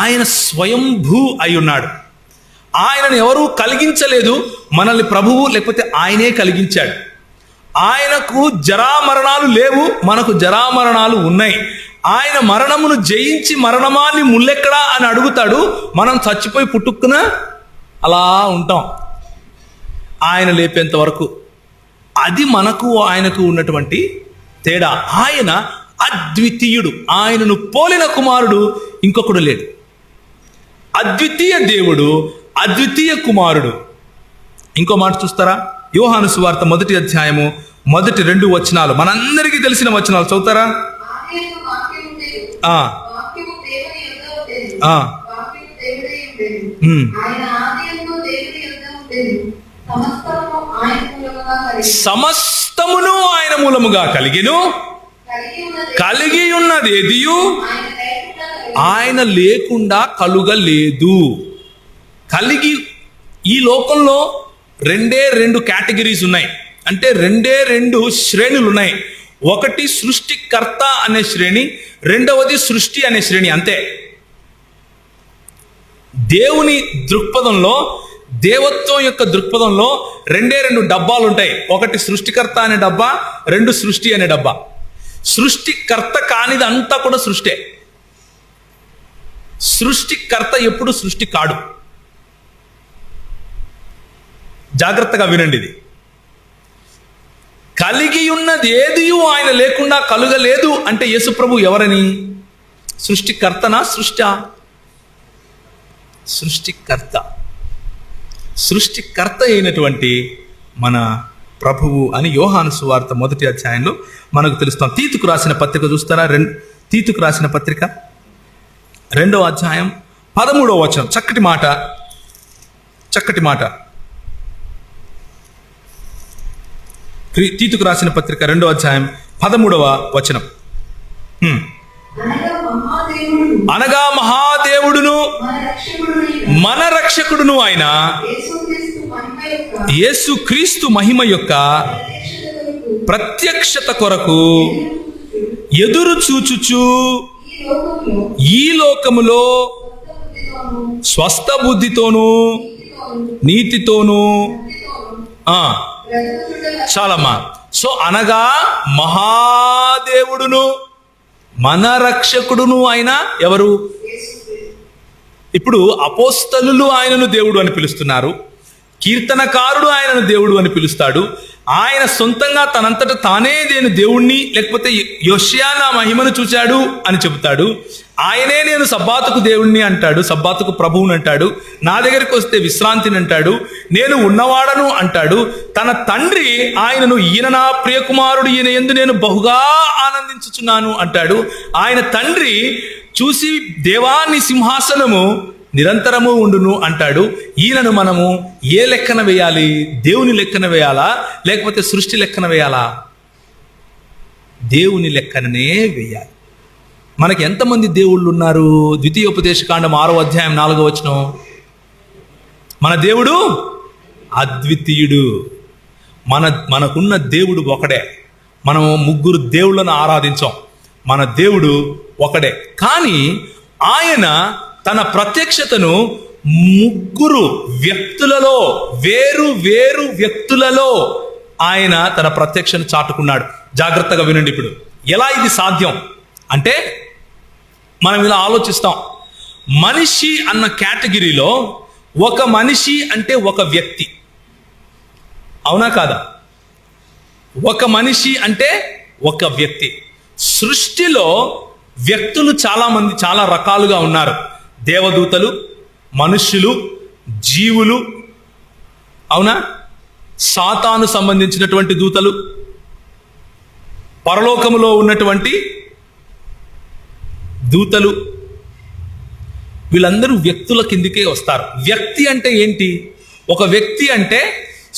ఆయన స్వయంభూ అయి ఉన్నాడు. ఆయనను ఎవరూ కలిగించలేదు. మనల్ని ప్రభువు లేకపోతే ఆయనే కలిగించాడు. ఆయనకు జరామరణాలు లేవు, మనకు జరామరణాలు ఉన్నాయి. ఆయన మరణమును జయించి మరణమాన్ని ముల్లెక్కడా అని అడుగుతాడు. మనం చచ్చిపోయి పుట్టుక్కున అలా ఉంటాం ఆయన లేపేంత వరకు. అది మనకు ఆయనకు ఉన్నటువంటి తేడా. ఆయన అద్వితీయుడు. ఆయనను పోలిన కుమారుడు ఇంకొకడు లేడు. అద్వితీయ దేవుడు, అద్వితీయ కుమారుడు. ఇంకో మాట చూస్తారా? యోహాను సువార్త 1వ అధ్యాయము 1-2 వచనాలు మనందరికీ తెలిసిన వచనాలు చదువుతారా? సమస్తము ఆయన మూలముగా సమస్తమును ఆయన మూలముగా కలిగెను. కలిగి ఉన్నది ఏదియు ఆయన లేకుండా కలుగలేదు. కలిగి, ఈ లోకంలో రెండు కేటగిరీస్ ఉన్నాయి, అంటే రెండు శ్రేణులు ఉన్నాయి. ఒకటి సృష్టికర్త అనే శ్రేణి, రెండవది సృష్టి అనే శ్రేణి. అంతే. దేవుని దృక్పథంలో, దేవత్వం యొక్క దృక్పథంలో రెండు డబ్బాలు ఉంటాయి. ఒకటి సృష్టికర్త అనే డబ్బా, రెండు సృష్టి అనే డబ్బా. సృష్టికర్త కానిది అంతా కూడా సృష్టే. సృష్టికర్త ఎప్పుడు సృష్టి కాడు. జాగ్రత్తగా వినండి ఇది. కలిగి ఉన్నది ఏదియు ఆయన లేకుండా కలుగలేదు అంటే యేసుప్రభు ఎవరని? సృష్టికర్తనా సృష్టా? సృష్టికర్త. సృష్టికర్త అయినటువంటి మన ప్రభువు అని యోహాను సువార్త 1వ అధ్యాయంలో మనకు తెలుస్తాం. తీతుకు రాసిన పత్రిక చూస్తారా? తీతుకు రాసిన పత్రిక 2వ అధ్యాయం 13వ వచనం. చక్కటి మాట. తీతుకు రాసిన పత్రిక 2వ అధ్యాయం 13వ వచనం. అనగా మహాదేవుడును మన రక్షకుడును ఆయన యేసుక్రీస్తు మహిమ యొక్క ప్రత్యక్షత కొరకు ఎదురు చూచుచు ఈ లోకములో స్వస్థ బుద్ధితోనూ నీతితోనూ చాలమ్మా. సో అనగా మహాదేవుడును మన రక్షకుడును ఆయన ఎవరు? ఇప్పుడు అపోస్తలులు ఆయనను దేవుడు అని పిలుస్తున్నారు, కీర్తనకారుడు ఆయనను దేవుడు అని పిలుస్తాడు. ఆయన సొంతంగా తనంతట తానే నేను దేవుణ్ణి, లేకపోతే యోషియా నా మహిమను చూశాడు అని చెబుతాడు. ఆయనే నేను సబ్బాతుకు దేవుణ్ణి అంటాడు, సబ్బాతుకు ప్రభువుని అంటాడు. నా దగ్గరికి వస్తే విశ్రాంతిని అంటాడు, నేను ఉన్నవాడను అంటాడు. తన తండ్రి ఆయనను ఈయన నా ప్రియకుమారుడు, ఈయన యందు నేను బహుగా ఆనందించుచున్నాను అంటాడు. ఆయన తండ్రి చూసి దేవాన్ని సింహాసనము నిరంతరము ఉండును అంటాడు. ఈయనను మనము ఏ లెక్కన వేయాలి? దేవుని లెక్కన వేయాలా, లేకపోతే సృష్టి లెక్కన వేయాలా? దేవుని లెక్కననే వేయాలి. మనకి ఎంతమంది దేవుళ్ళు ఉన్నారు? ద్వితీయోపదేశకాండం 6వ అధ్యాయం 4వ వచనం. మన దేవుడు అద్వితీయుడు. మనకున్న దేవుడు ఒకడే. మనము ముగ్గురు దేవుళ్ళను ఆరాధించాం. మన దేవుడు ఒకడే. కానీ ఆయన తన ప్రత్యక్షతను ముగ్గురు వ్యక్తులలో, వేరు వ్యక్తులలో ఆయన తన ప్రత్యక్షను చాటుకున్నాడు. జాగ్రత్తగా వినండి. ఇప్పుడు ఎలా ఇది సాధ్యం అంటే, మనం ఇలా ఆలోచిస్తాం. మనిషి అన్న కేటగిరీలో ఒక మనిషి అంటే ఒక వ్యక్తి, అవునా కాదా? ఒక మనిషి అంటే ఒక వ్యక్తి. సృష్టిలో వ్యక్తులు చాలామంది, చాలా రకాలుగా ఉన్నారు. దేవదూతలు, మనుష్యులు, జీవులు, అవునా? సాతాను సంబంధించినటువంటి దూతలు, పరలోకములో ఉన్నటువంటి దూతలు, వీళ్ళందరూ వ్యక్తుల కిందికే వస్తారు. వ్యక్తి అంటే ఏంటి? ఒక వ్యక్తి అంటే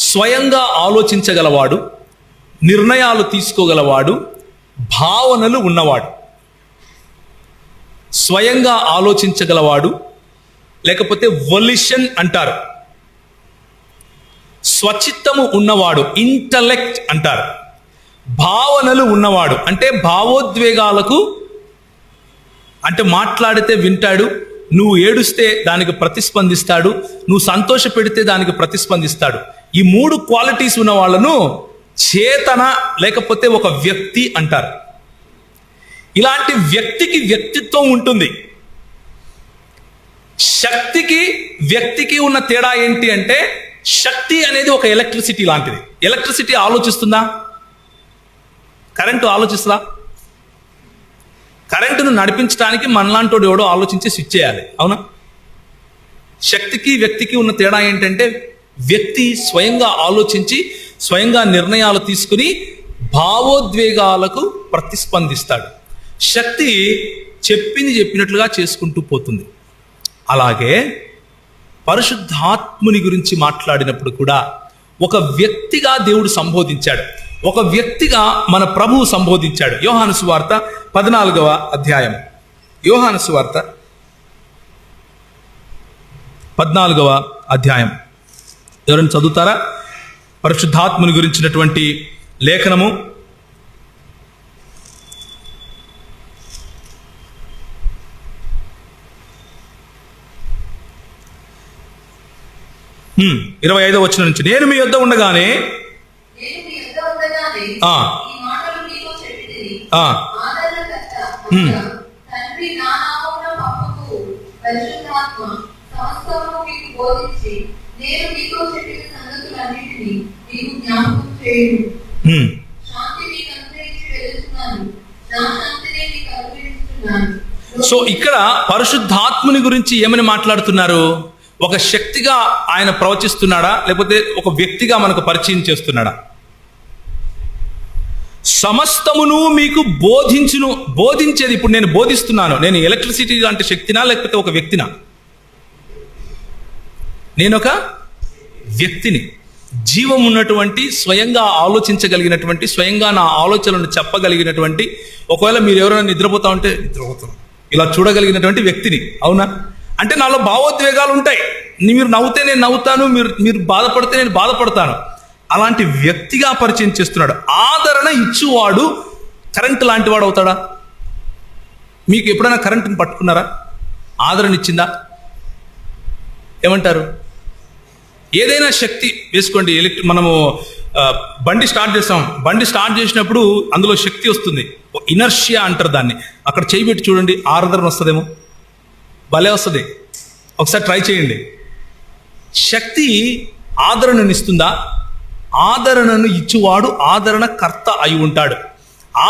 స్వయంగా ఆలోచించగలవాడు, నిర్ణయాలు తీసుకోగలవాడు, భావనలు ఉన్నవాడు. స్వయంగా ఆలోచించగలవాడు, లేకపోతే వొలిషన్ అంటారు. స్వచిత్తము ఉన్నవాడు, ఇంటలెక్ట్ అంటారు. భావనలు ఉన్నవాడు అంటే భావోద్వేగాలకు, అంటే మాట్లాడితే వింటాడు, నువ్వు ఏడుస్తే దానికి ప్రతిస్పందిస్తాడు, నువ్వు సంతోష పెడితే దానికి ప్రతిస్పందిస్తాడు. ఈ 3 క్వాలిటీస్ ఉన్న వాళ్ళను చేతన లేకపోతే ఒక వ్యక్తి అంటారు. ఇలాంటి వ్యక్తికి వ్యక్తిత్వం ఉంటుంది. శక్తికి వ్యక్తికి ఉన్న తేడా ఏంటి అంటే, శక్తి అనేది ఒక ఎలక్ట్రిసిటీ లాంటిది. ఎలక్ట్రిసిటీ ఆలోచిస్తుందా? కరెంటు ఆలోచిస్తుందా? కరెంటును నడిపించడానికి మనలాంటోడు ఎవడో ఆలోచించి స్విచ్ చేయాలి, అవునా? శక్తికి వ్యక్తికి ఉన్న తేడా ఏంటంటే, వ్యక్తి స్వయంగా ఆలోచించి స్వయంగా నిర్ణయాలు తీసుకుని భావోద్వేగాలకు ప్రతిస్పందిస్తాడు. శక్తి చెప్పింది చెప్పినట్లుగా చేసుకుంటూ పోతుంది. అలాగే పరిశుద్ధాత్ముని గురించి మాట్లాడినప్పుడు కూడా ఒక వ్యక్తిగా దేవుడు సంబోధించాడు, ఒక వ్యక్తిగా మన ప్రభువు సంబోధించాడు. యోహాను సువార్త 14వ అధ్యాయం, యోహాను సువార్త 14వ అధ్యాయం ఎవరైనా చదువుతారా? పరిశుద్ధాత్మని గురించినటువంటి లేఖనము. హ్మ్. 25వ వచనం నుంచి, నేను మీ యొద్ద ఉండగానే సో ఇక్కడ పరిశుద్ధాత్ముని గురించి ఏమని మాట్లాడుతున్నారు? ఒక శక్తిగా ఆయన ప్రవచిస్తున్నాడా, లేకపోతే ఒక వ్యక్తిగా మనకు పరిచయం చేస్తున్నాడా? సమస్తమును మీకు బోధించేది. ఇప్పుడు నేను బోధిస్తున్నాను, నేను ఎలక్ట్రిసిటీ లాంటి శక్తినా, లేకపోతే ఒక వ్యక్తినా? నేను ఒక వ్యక్తిని, జీవం ఉన్నటువంటి, స్వయంగా ఆలోచించగలిగినటువంటి, స్వయంగా నా ఆలోచనలను చెప్పగలిగినటువంటి, ఒకవేళ మీరు ఎవరైనా నిద్రపోతా ఉంటే నిద్రపోతాను ఇలా చూడగలిగినటువంటి వ్యక్తిని. అవునా? అంటే నాలో భావోద్వేగాలు ఉంటాయి. మీరు నవ్వుతే నేను నవ్వుతాను, మీరు బాధపడితే నేను బాధపడతాను. అలాంటి వ్యక్తిగా పరిచయం చేస్తున్నాడు. ఆదరణ ఇచ్చువాడు కరెంట్ లాంటి వాడు అవుతాడా? మీకు ఎప్పుడైనా కరెంటుని పట్టుకున్నారా? ఆదరణ ఇచ్చిందా? ఏమంటారు? ఏదైనా శక్తి వేసుకోండి, మనము బండి స్టార్ట్ చేస్తాం, బండి స్టార్ట్ చేసినప్పుడు అందులో శక్తి వస్తుంది, ఇనర్షియా అంటారు దాన్ని. అక్కడ చేయి పెట్టి చూడండి, ఆదరణ వస్తుందేమో, భలే వస్తుంది. ఒకసారి ట్రై చేయండి. శక్తి ఆదరణను ఇస్తుందా? ఆదరణను ఇచ్చువాడు ఆదరణ కర్త అయి ఉంటాడు.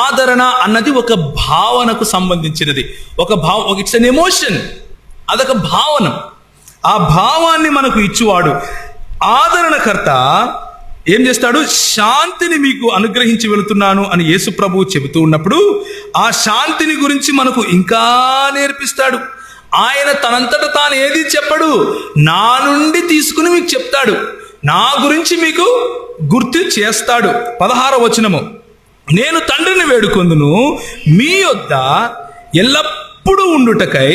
ఆదరణ అన్నది ఒక భావనకు సంబంధించినది. ఇట్స్ అన్ ఎమోషన్, అదొక భావన. ఆ భావాన్ని మనకు ఇచ్చువాడు ఆదరణకర్త ఏం చేస్తాడు? శాంతిని మీకు అనుగ్రహించి వెళుతున్నాను అని యేసు ప్రభువు చెబుతూ ఉన్నప్పుడు ఆ శాంతిని గురించి మనకు ఇంకా నేర్పిస్తాడు. ఆయన తనంతట తాను ఏది చెప్పడు, నా నుండి తీసుకుని మీకు చెప్తాడు, నా గురించి మీకు గుర్తు చేస్తాడు. 16వ వచనము, నేను తండ్రిని వేడుకొందును మీ యొద్ద ఎల్లప్పుడూ ఉండుటకై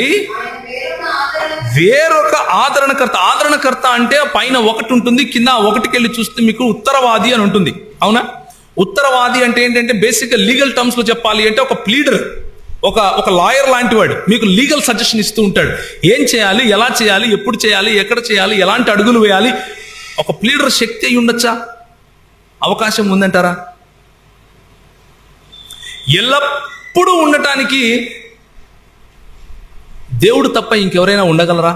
వేరొక ఆదరణకర్త. ఆదరణకర్త అంటే పైన ఒకటి ఉంటుంది, కింద ఒకటికి వెళ్ళి చూస్తే మీకు ఉత్తరవాది అని ఉంటుంది. అవునా? ఉత్తరవాది అంటే ఏంటంటే బేసిక్గా లీగల్ టర్మ్స్ లో చెప్పాలి అంటే ఒక ప్లీడర్, ఒక లాయర్ లాంటి వాడు. మీకు లీగల్ సజెషన్ ఇస్తూ ఉంటాడు. ఏం చేయాలి, ఎలా చేయాలి, ఎప్పుడు చేయాలి, ఎక్కడ చేయాలి, ఎలాంటి అడుగులు వేయాలి. ఒక ప్లీడర్ శక్తి అయి ఉండొచ్చా? అవకాశం ఉందంటారా? ఎల్లప్పుడూ ఉండటానికి దేవుడు తప్ప ఇంకెవరైనా ఉండగలరా?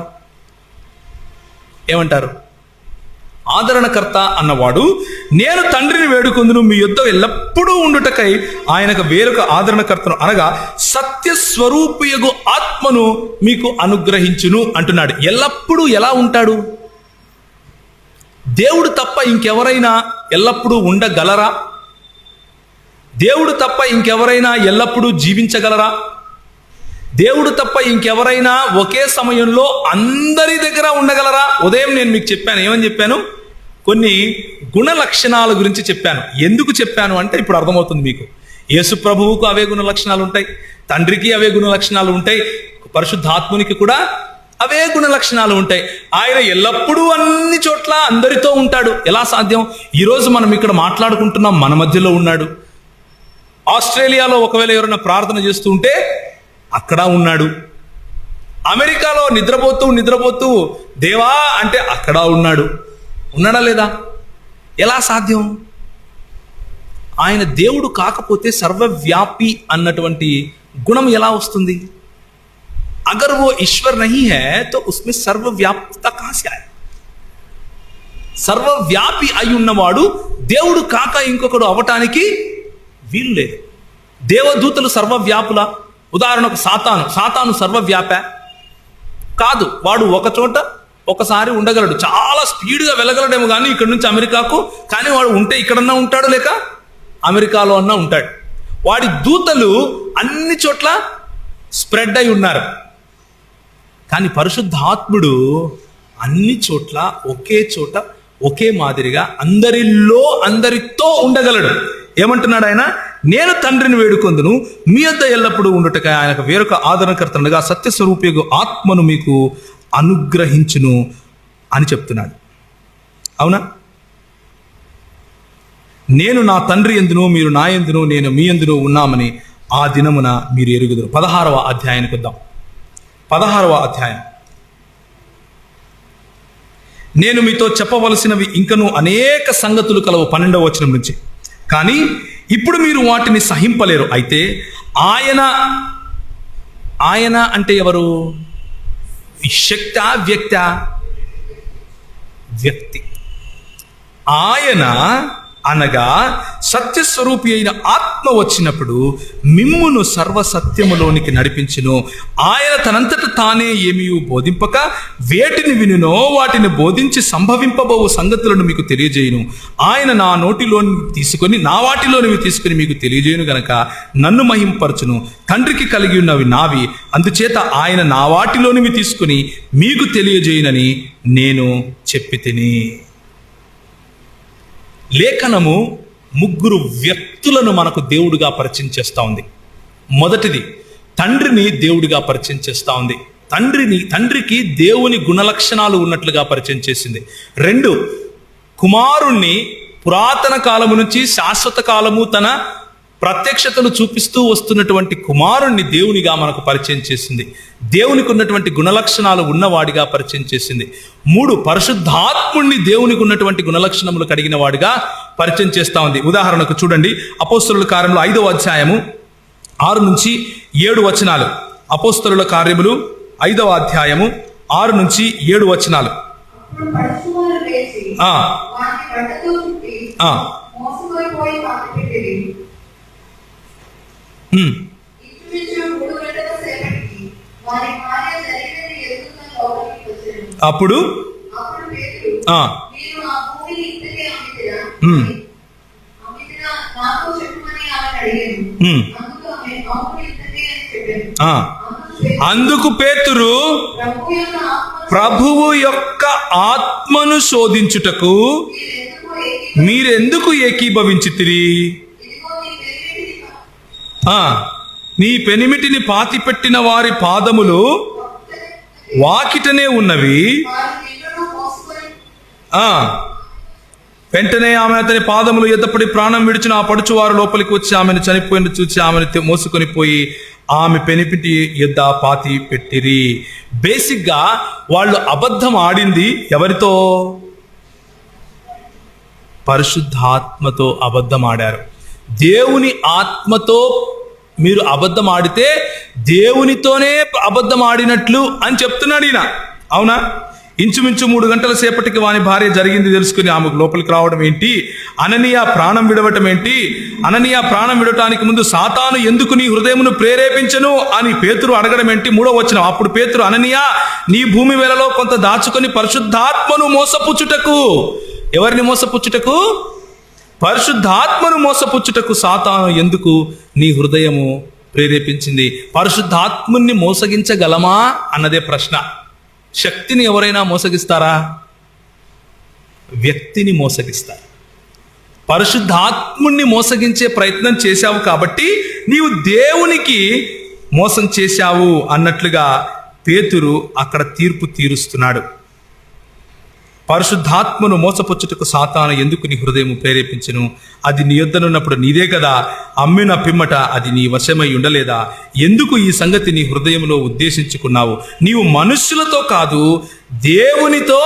ఏమంటారు? ఆదరణకర్త అన్నవాడు, నేను తండ్రిని వేడుకొందును మీ యొద్ద ఎల్లప్పుడూ ఉండుటకై ఆయనకు వేరొక ఆదరణకర్తను అనగా సత్యస్వరూపియగు ఆత్మను మీకు అనుగ్రహించును అంటున్నాడు. ఎల్లప్పుడూ ఎలా ఉంటాడు? దేవుడు తప్ప ఇంకెవరైనా ఎల్లప్పుడూ ఉండగలరా? దేవుడు తప్ప ఇంకెవరైనా ఎల్లప్పుడూ జీవించగలరా? దేవుడు తప్ప ఇంకెవరైనా ఒకే సమయంలో అందరి దగ్గర ఉండగలరా? ఉదయం నేను మీకు చెప్పాను, ఏమని చెప్పాను? కొన్ని గుణ లక్షణాల గురించి చెప్పాను. ఎందుకు చెప్పాను అంటే ఇప్పుడు అర్థమవుతుంది మీకు. యేసు ప్రభువుకు అవే గుణ లక్షణాలు ఉంటాయి, తండ్రికి అవే గుణ లక్షణాలు ఉంటాయి, పరిశుద్ధాత్మునికి కూడా అవే గుణ లక్షణాలు ఉంటాయి. ఆయన ఎల్లప్పుడూ అన్ని చోట్ల అందరితో ఉంటాడు. ఎలా సాధ్యం? ఈరోజు మనం ఇక్కడ మాట్లాడుకుంటున్నాం, మన మధ్యలో ఉన్నాడు. ఆస్ట్రేలియాలో ఒకవేళ ఎవరైనా ప్రార్థన చేస్తూ ఉంటే అక్కడ ఉన్నాడు. అమెరికాలో నిద్రపోతూ దేవా అంటే అక్కడ ఉన్నాడు. ఉన్నాడా లేదా? ఎలా సాధ్యం? ఆయన దేవుడు కాకపోతే సర్వవ్యాపి అన్నటువంటి గుణం ఎలా వస్తుంది? అగర్ वो ईश्वर नहीं है तो उसमें सर्वव्याप्तता कहां से आए? సర్వవ్యాపి అయి ఉన్నవాడు దేవుడు కాక ఇంకొకడు అవటానికి వీలు లేదు. దేవదూతలు సర్వవ్యాపుల? ఉదాహరణకు సాతాను సర్వవ్యాప కాదు. వాడు ఒక చోట ఒకసారి ఉండగలడు, చాలా స్పీడ్గా వెళ్ళగలడేమో కానీ ఇక్కడ నుంచి అమెరికాకు. కానీ వాడు ఉంటే ఇక్కడన్నా ఉంటాడు, లేక అమెరికాలో అన్నా ఉంటాడు. వాడి దూతలు అన్ని చోట్ల స్ప్రెడ్ అయి ఉన్నారు. కానీ పరిశుద్ధాత్ముడు అన్ని చోట్ల ఒకే చోట ఒకే మాదిరిగా అందరితో ఉండగలడు. ఏమంటున్నాడు ఆయన? నేను తండ్రిని వేడుకొందును, మీ వద్ద ఎల్లప్పుడూ ఉండుటకై ఆయనకు వేరొక ఆదరణకర్తనుగా సత్యస్వరూపియగు ఆత్మను మీకు అనుగ్రహించును అని చెప్తున్నాడు. అవునా? నేను నా తండ్రి యందును, మీరు నా యందును, నేను మీ యందును ఉన్నామని ఆ దినమున మీరు ఎరుగుదురు. 16వ అధ్యాయానికి వద్దాం. 16వ అధ్యాయం. నేను మీతో చెప్పవలసినవి ఇంకను అనేక సంగతులు కలవు. 12వ వచనం నుంచి. కానీ ఇప్పుడు మీరు వాటిని సహింపలేరు. అయితే ఆయన అంటే ఎవరు? శక్త వ్యక్త? వ్యక్తి. ఆయన అనగా సత్యస్వరూపి అయిన ఆత్మ వచ్చినప్పుడు మిమ్మును సర్వసత్యములోనికి నడిపించును. ఆయన తనంతట తానే ఏమీ బోధింపక వేటిని వినునో వాటిని బోధించి సంభవింపబోవు సంగతులను మీకు తెలియజేయును. ఆయన నా వాటిలోనివి తీసుకుని మీకు తెలియజేయును గనక నన్ను మహింపరచును. తండ్రికి కలిగి ఉన్నవి నావి, అందుచేత ఆయన నా వాటిలోనివి తీసుకుని మీకు తెలియజేయునని నేను చెప్పి తిని. లేఖనము 3 వ్యక్తులను మనకు దేవుడిగా పరిచయం చేస్తూ ఉంది. మొదటిది, తండ్రిని దేవుడిగా పరిచయం చేస్తూ ఉంది. తండ్రికి దేవుని గుణలక్షణాలు ఉన్నట్లుగా పరిచయం చేసింది. 2, కుమారుణ్ణి పురాతన కాలము నుంచి శాశ్వత కాలము తన ప్రత్యక్షతను చూపిస్తూ వస్తున్నటువంటి కుమారుణ్ణి దేవునిగా మనకు పరిచయం చేసింది. దేవునికి ఉన్నటువంటి గుణలక్షణాలు ఉన్నవాడిగా పరిచయం చేసింది. 3, పరిశుద్ధాత్ముణ్ణి దేవునికి ఉన్నటువంటి గుణలక్షణములు కలిగిన వాడిగా పరిచయం చేస్తా ఉంది. ఉదాహరణకు చూడండి, అపోస్తలుల కార్యములు 5వ అధ్యాయము 6 నుంచి 7 వచనాలు. అపోస్తలుల కార్యములు 5వ అధ్యాయము 6 నుంచి 7 వచనాలు. అప్పుడు అందుకు పేతురు, ప్రభువు యొక్క ఆత్మను శోధించుటకు మీరెందుకు ఏకీభవించితిరి? నీ పెనిమిటిని పాతిపెట్టిన వారి పాదములు వాకిటనే ఉన్నవి. వెంటనే ఆమె అతని పాదములు ఎద్దపడి ప్రాణం విడిచిన. ఆ పడుచువారు లోపలికి వచ్చి ఆమెను చనిపోయిన చూసి ఆమెను మోసుకొని పోయి ఆమె పెనిమిటి యొద్ద పాతి పెట్టిరి. బేసిక్గా వాళ్ళు అబద్ధం ఆడింది ఎవరితో? పరిశుద్ధాత్మతో అబద్ధం ఆడారు. దేవుని ఆత్మతో మీరు అబద్ధం ఆడితే దేవునితోనే అబద్ధం ఆడినట్లు అని చెప్తున్నాడు ఈయన. అవునా? ఇంచుమించు 3 గంటల సేపటికి వాని భార్య జరిగింది తెలుసుకుని ఆమెకు లోపలికి రావడం ఏంటి? అననీయ ప్రాణం విడవటం ఏంటి? అననీయ ప్రాణం విడటానికి ముందు సాతాను ఎందుకు నీ హృదయమును ప్రేరేపించను అని పేతురు అడగడం ఏంటి? 3వ వచనం. అప్పుడు పేతురు, అననీయ, నీ భూమి వేలలో కొంత దాచుకొని పరిశుద్ధాత్మను మోసపుచ్చుటకు. ఎవరిని మోసపుచ్చుటకు? పరిశుద్ధాత్మను మోసపుచ్చుటకు సాతాను ఎందుకు నీ హృదయము ప్రేరేపించింది? పరిశుద్ధాత్ముని మోసగించగలమా అన్నదే ప్రశ్న. శక్తిని ఎవరైనా మోసగిస్తారా? వ్యక్తిని మోసగిస్తారు. పరిశుద్ధాత్ముని మోసగించే ప్రయత్నం చేశావు కాబట్టి నీవు దేవునికి మోసం చేశావు అన్నట్లుగా పేతురు అక్కడ తీర్పు తీరుస్తున్నాడు. పరిశుద్ధాత్మను మోసపుచ్చుటకు సాతాను ఎందుకు నీ హృదయం ప్రేరేపించును? అది నీ యొద్దనున్నప్పుడు నీదే కదా. అమ్మిన పిమ్మట అది నీ వశమై ఉండలేదా? ఎందుకు ఈ సంగతి నీ హృదయంలో ఉద్దేశించుకున్నావు? నీవు మనుష్యులతో కాదు దేవునితో.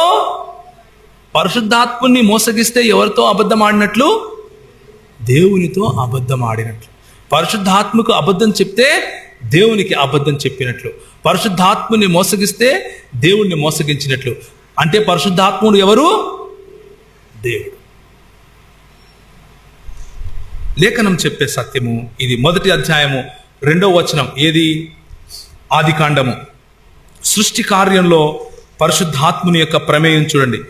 పరిశుద్ధాత్మని మోసగిస్తే ఎవరితో అబద్ధం ఆడినట్లు? దేవునితో అబద్ధం ఆడినట్లు. పరిశుద్ధాత్మకు అబద్ధం చెప్తే దేవునికి అబద్ధం చెప్పినట్లు. పరిశుద్ధాత్మని మోసగిస్తే దేవుణ్ణి మోసగించినట్లు. అంటే పరిశుద్ధాత్ముడు ఎవరు? దేవుడు. లేఖనం చెప్పే సత్యము ఇది. 1వ అధ్యాయము 2వ వచనం. ఏది? ఆదికాండము. సృష్టి కార్యంలో పరిశుద్ధాత్ముని యొక్క ప్రమేయం చూడండి.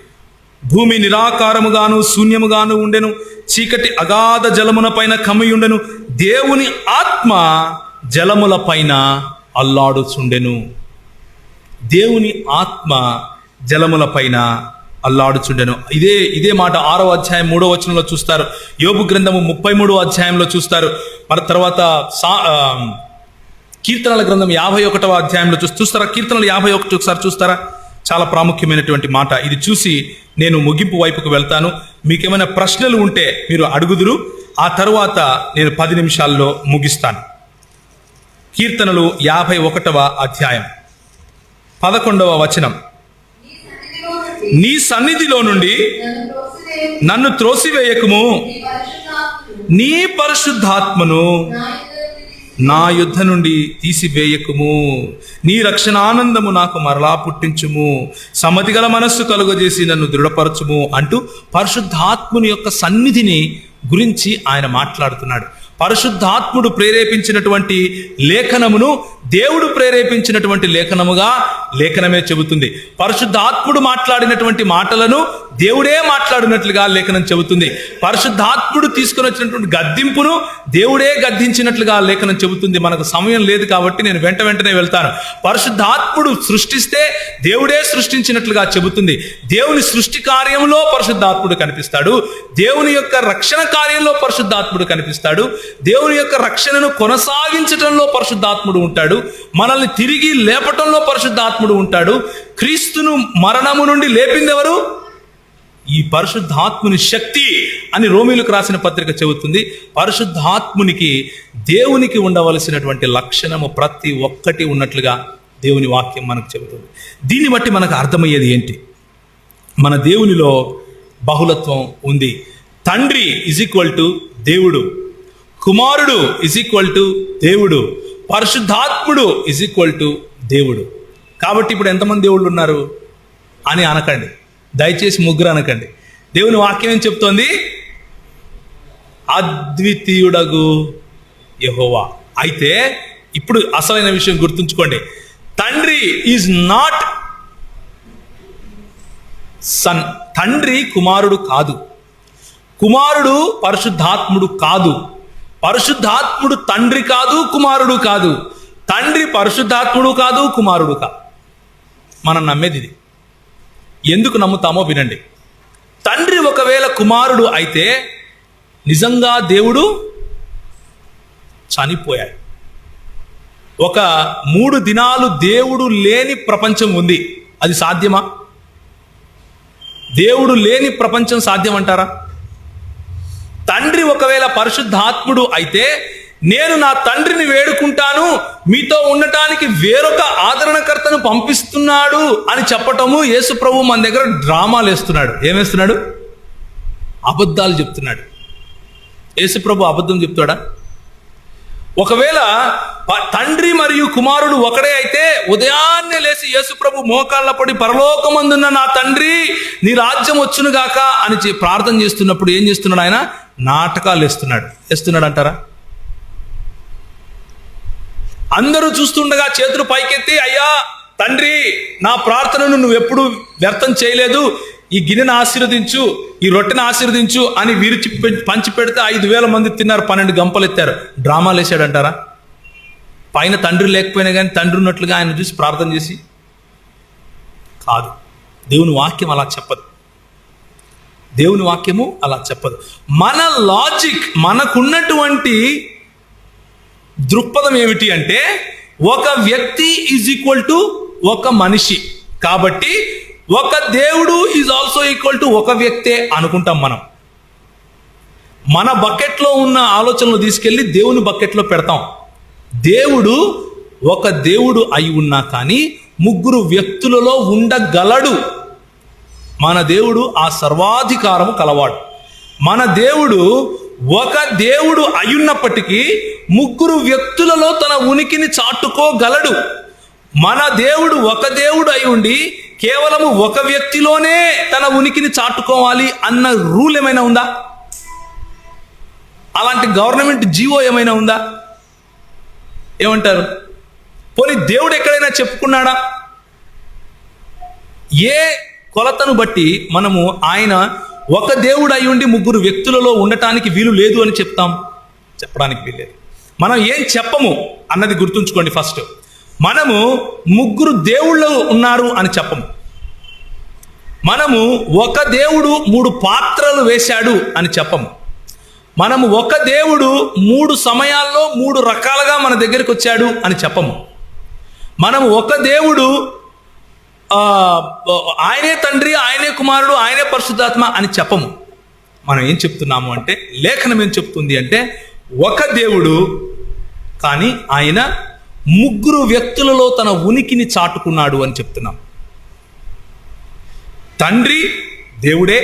భూమి నిరాకారముగాను శూన్యముగాను ఉండెను, చీకటి అగాధ జలముల పైన కమ్మియుండెను, దేవుని ఆత్మ జలముల పైన అల్లాడుచుండెను. దేవుని ఆత్మ జలముల పైన అల్లాడుచుండెను. ఇదే మాట 6వ అధ్యాయం 3వ వచనంలో చూస్తారు. యోబు గ్రంథము 33వ అధ్యాయంలో చూస్తారు. మరి తర్వాత కీర్తనల గ్రంథం 51వ అధ్యాయంలో చూస్తారా? కీర్తనలు 51 ఒకసారి చూస్తారా? చాలా ప్రాముఖ్యమైనటువంటి మాట. ఇది చూసి నేను ముగింపు వైపుకు వెళ్తాను. మీకేమైనా ప్రశ్నలు ఉంటే మీరు అడుగుదురు. ఆ తరువాత నేను 10 నిమిషాల్లో ముగిస్తాను. కీర్తనలు 51వ అధ్యాయం 11వ వచనం. నీ సన్నిధిలో నుండి నన్ను త్రోసివేయకుము, నీ పరిశుద్ధాత్మను నా యుద్ధ నుండి తీసివేయకుము, నీ రక్షణానందము నాకు మరలా పుట్టించుము, సమ్మతిగల మనస్సు కలుగజేసి నన్ను దృఢపరచుము అంటూ పరిశుద్ధాత్ముని యొక్క సన్నిధిని గురించి ఆయన మాట్లాడుతున్నాడు. పరిశుద్ధాత్ముడు ప్రేరేపించినటువంటి లేఖనమును దేవుడు ప్రేరేపించినటువంటి లేఖనముగా లేఖనమే చెబుతుంది. పరిశుద్ధాత్ముడు మాట్లాడినటువంటి మాటలను దేవుడే మాట్లాడినట్లుగా లేఖనం చెబుతుంది. పరిశుద్ధాత్ముడు తీసుకుని వచ్చినటువంటి గద్దింపును దేవుడే గద్దించినట్లుగా లేఖనం చెబుతుంది. మనకు సమయం లేదు కాబట్టి నేను వెంటనే వెళ్తాను. పరిశుద్ధాత్ముడు సృష్టిస్తే దేవుడే సృష్టించినట్లుగా చెబుతుంది. దేవుని సృష్టి కార్యంలో పరిశుద్ధాత్ముడు కనిపిస్తాడు. దేవుని యొక్క రక్షణ కార్యంలో పరిశుద్ధాత్ముడు కనిపిస్తాడు. దేవుని యొక్క రక్షణను కొనసాగించటంలో పరిశుద్ధాత్ముడు ఉంటాడు. మనల్ని తిరిగి లేపటంలో పరిశుద్ధాత్ముడు ఉంటాడు. క్రీస్తును మరణము నుండి లేపిందెవరు? ఈ పరిశుద్ధాత్ముని శక్తి అని రోమీలకు రాసిన పత్రిక చెబుతుంది. పరిశుద్ధాత్మునికి దేవునికి ఉండవలసినటువంటి లక్షణము ప్రతి ఒక్కటి ఉన్నట్లుగా దేవుని వాక్యం మనకు చెబుతుంది. దీన్ని బట్టి మనకు అర్థమయ్యేది ఏంటి? మన దేవునిలో బహుళత్వం ఉంది. తండ్రి = దేవుడు, కుమారుడు = దేవుడు, పరిశుద్ధాత్ముడు = దేవుడు. కాబట్టి ఇప్పుడు ఎంతమంది దేవుళ్ళు ఉన్నారు అని అనకండి, దయచేసి ముగ్గురు అనకండి. దేవుని వాక్యం ఏం చెప్తోంది? అద్వితీయుడగు యెహోవా. అయితే ఇప్పుడు అసలైన విషయం గుర్తుంచుకోండి. తండ్రి ఈజ్ నాట్ సన్. తండ్రి కుమారుడు కాదు, కుమారుడు పరిశుద్ధాత్ముడు కాదు, పరిశుద్ధాత్ముడు తండ్రి కాదు, కుమారుడు కాదు, తండ్రి పరిశుద్ధాత్ముడు కాదు, కుమారుడు కాదు. మనం నమ్మేది ఇది. ఎందుకు నమ్ముతామో వినండి. తండ్రి ఒకవేళ కుమారుడు అయితే నిజంగా దేవుడు చనిపోయాడు. ఒక 3 దినాలు దేవుడు లేని ప్రపంచం ఉంది. అది సాధ్యమా? దేవుడు లేని ప్రపంచం సాధ్యమంటారా? తండ్రి ఒకవేళ పరిశుద్ధాత్ముడు అయితే నేను నా తండ్రిని వేడుకుంటాను, మీతో ఉండటానికి వేరొక ఆదరణకర్తను పంపిస్తున్నాడు అని చెప్పటము యేసు ప్రభు మన దగ్గర డ్రామాలు వేస్తున్నాడు. ఏమేస్తున్నాడు? అబద్ధాలు చెప్తున్నాడు. యేసు ప్రభు అబద్ధం చెప్తాడా? ఒకవేళ తండ్రి మరియు కుమారుడు ఒకడే అయితే ఉదయాన్నే లేచి యేసు ప్రభు మోకాళ్ళ పడి పరలోకమందున్న నా తండ్రి నీ రాజ్యం వచ్చునుగాక అని ప్రార్థన చేస్తున్నప్పుడు ఏం చేస్తున్నాడు? ఆయన నాటకాలు వేస్తున్నాడు అంటారా? అందరూ చూస్తుండగా చేతులు పైకెత్తి, అయ్యా తండ్రి, నా ప్రార్థనను నువ్వు ఎప్పుడు వ్యర్థం చేయలేదు, ఈ గిన్నెను ఆశీర్వదించు, ఈ రొట్టెను ఆశీర్వదించు అని విరిచి పంచి పెడితే 5,000 మంది తిన్నారు, 12 గంపలు ఎత్తారు. డ్రామాలు వేసాడంటారా? పైన తండ్రి లేకపోయినా కానీ తండ్రి ఉన్నట్లుగా ఆయన చూసి ప్రార్థన చేసి కాదు. దేవుని వాక్యం అలా చెప్పదు. దేవుని వాక్యము అలా చెప్పదు. మన లాజిక్, మనకున్నటువంటి దృక్పథం ఏమిటి అంటే ఒక వ్యక్తి = ఒక మనిషి. కాబట్టి ఒక దేవుడు = ఒక వ్యక్తే అనుకుంటాం మనం. మన బకెట్లో ఉన్న ఆలోచనలు తీసుకెళ్ళి దేవుని బకెట్లో పెడతాం. దేవుడు ఒక దేవుడు అయి ఉన్నా కానీ 3 వ్యక్తులలో ఉండగలడు. మన దేవుడు ఆ సర్వాధికారము కలవాడు. మన దేవుడు ఒక దేవుడు అయ్యున్నప్పటికీ 3 వ్యక్తులలో తన ఉనికిని చాటుకోగలడు. మన దేవుడు ఒక దేవుడు అయి ఉండి కేవలము ఒక వ్యక్తిలోనే తన ఉనికిని చాటుకోవాలి అన్న రూల్ ఏమైనా ఉందా? అలాంటి గవర్నమెంట్ జీవో ఏమైనా ఉందా? ఏమంటారు? పోనీ దేవుడు ఎక్కడైనా చెప్పుకున్నాడా? ఏ కొలతను బట్టి మనము ఆయన ఒక దేవుడు అయి ఉండి 3 వ్యక్తులలో ఉండటానికి వీలు లేదు అని చెప్పడానికి వీల్లేదు. మనం ఏం చెప్పము అన్నది గుర్తుంచుకోండి. ఫస్ట్, మనము 3 దేవుళ్ళు ఉన్నారు అని చెప్పము. మనము ఒక దేవుడు 3 పాత్రలు వేశాడు అని చెప్పము. మనము ఒక దేవుడు 3 సమయాల్లో 3 రకాలుగా మన దగ్గరికి వచ్చాడు అని చెప్పము. మనము ఒక దేవుడు ఆయనే తండ్రి, ఆయనే కుమారుడు, ఆయనే పరిశుద్ధాత్మ అని చెప్పము. మనం ఏం చెప్తున్నాము అంటే, లేఖనం ఏం చెప్తుంది అంటే, ఒక దేవుడు కానీ ఆయన 3 వ్యక్తులలో తన ఉనికిని చాటుకున్నాడు అని చెప్తున్నాం. తండ్రి దేవుడే,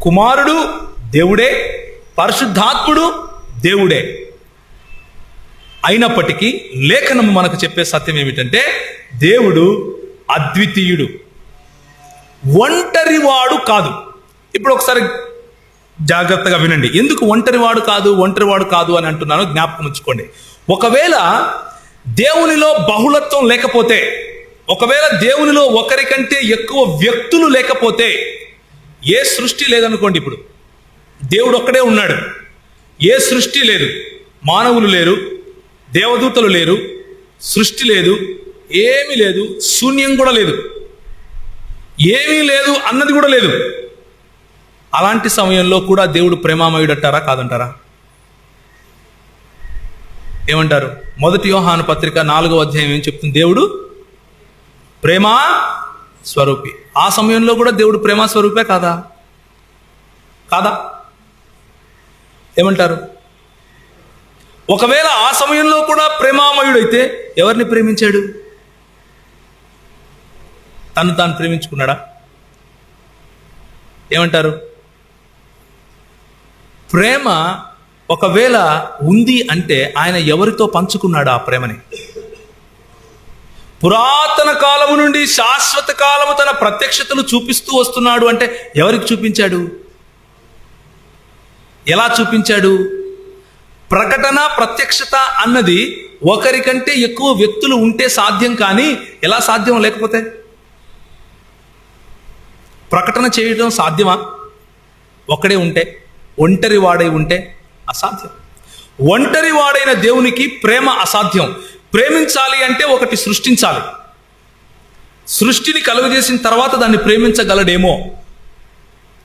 కుమారుడు దేవుడే, పరిశుద్ధాత్ముడు దేవుడే. అయినప్పటికీ లేఖనం మనకు చెప్పే సత్యం ఏమిటంటే, దేవుడు అద్వితీయుడు, ఒంటరివాడు కాదు. ఇప్పుడు ఒకసారి జాగ్రత్తగా వినండి. ఎందుకు ఒంటరివాడు కాదు అని అంటున్నాను, జ్ఞాపకం ఉంచుకోండి. ఒకవేళ దేవునిలో బహుళత్వం లేకపోతే, ఒకవేళ దేవునిలో ఒకరికంటే ఎక్కువ వ్యక్తులు లేకపోతే, ఏ సృష్టి లేదనుకోండి. ఇప్పుడు దేవుడు ఒక్కడే ఉన్నాడు, ఏ సృష్టి లేదు, మానవులు లేరు, దేవదూతలు లేరు, సృష్టి లేదు, ఏమీ లేదు, శూన్యం కూడా లేదు, ఏమీ లేదు అన్నది కూడా లేదు. అలాంటి సమయంలో కూడా దేవుడు ప్రేమామయుడు అంటారా కాదంటారా? ఏమంటారు? 1 యోహాను పత్రిక 4వ అధ్యాయం ఏం చెప్తుంది? దేవుడు ప్రేమా స్వరూపి. ఆ సమయంలో కూడా దేవుడు ప్రేమా స్వరూపే కాదా? ఏమంటారు? ఒకవేళ ఆ సమయంలో కూడా ప్రేమామయుడైతే ఎవరిని ప్రేమించాడు? తను తాను ప్రేమించుకున్నాడా? ఏమంటారు? ప్రేమ ఒకవేళ ఉంది అంటే ఆయన ఎవరితో పంచుకున్నాడు ఆ ప్రేమని? పురాతన కాలము నుండి శాశ్వత కాలము తన ప్రత్యక్షతలు చూపిస్తూ వస్తున్నాడు అంటే ఎవరికి చూపించాడు? ఎలా చూపించాడు? ప్రకటన, ప్రత్యక్షత అన్నది ఒకరికంటే ఎక్కువ వ్యక్తులు ఉంటే సాధ్యం, కానీ ఎలా సాధ్యం? లేకపోతే ప్రకటన చేయడం సాధ్యమా? ఒక్కడే ఉంటే, ఒంటరి వాడై ఉంటే అసాధ్యం. ఒంటరి వాడైన దేవునికి ప్రేమ అసాధ్యం. ప్రేమించాలి అంటే ఒకటి సృష్టించాలి. సృష్టిని కలుగజేసిన తర్వాత దాన్ని ప్రేమించగలడేమో.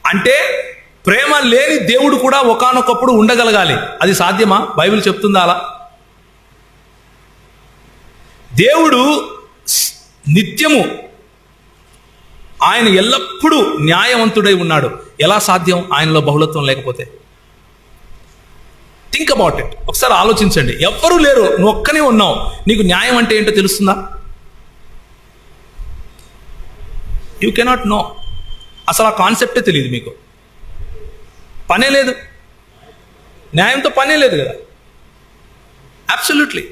అంటే ప్రేమ లేని దేవుడు కూడా ఒకానొకప్పుడు ఉండగలగాలి. అది సాధ్యమా? బైబిల్ చెప్తుందా అలా? దేవుడు నిత్యము, ఆయన ఎల్లప్పుడూ న్యాయవంతుడై ఉన్నాడు. ఎలా సాధ్యం ఆయనలో బహుళత్వం లేకపోతే? Think about it. ఒకసారి ఆలోచించండి. ఎవ్వరూ లేరు, నువ్వు ఒక్కనే ఉన్నావు, నీకు న్యాయం అంటే ఏంటో తెలుస్తుందా? You cannot know. అసలు ఆ కాన్సెప్టే తెలియదు మీకు. పనే లేదు, న్యాయంతో పనే లేదు కదా. అబ్సల్యూట్లీ.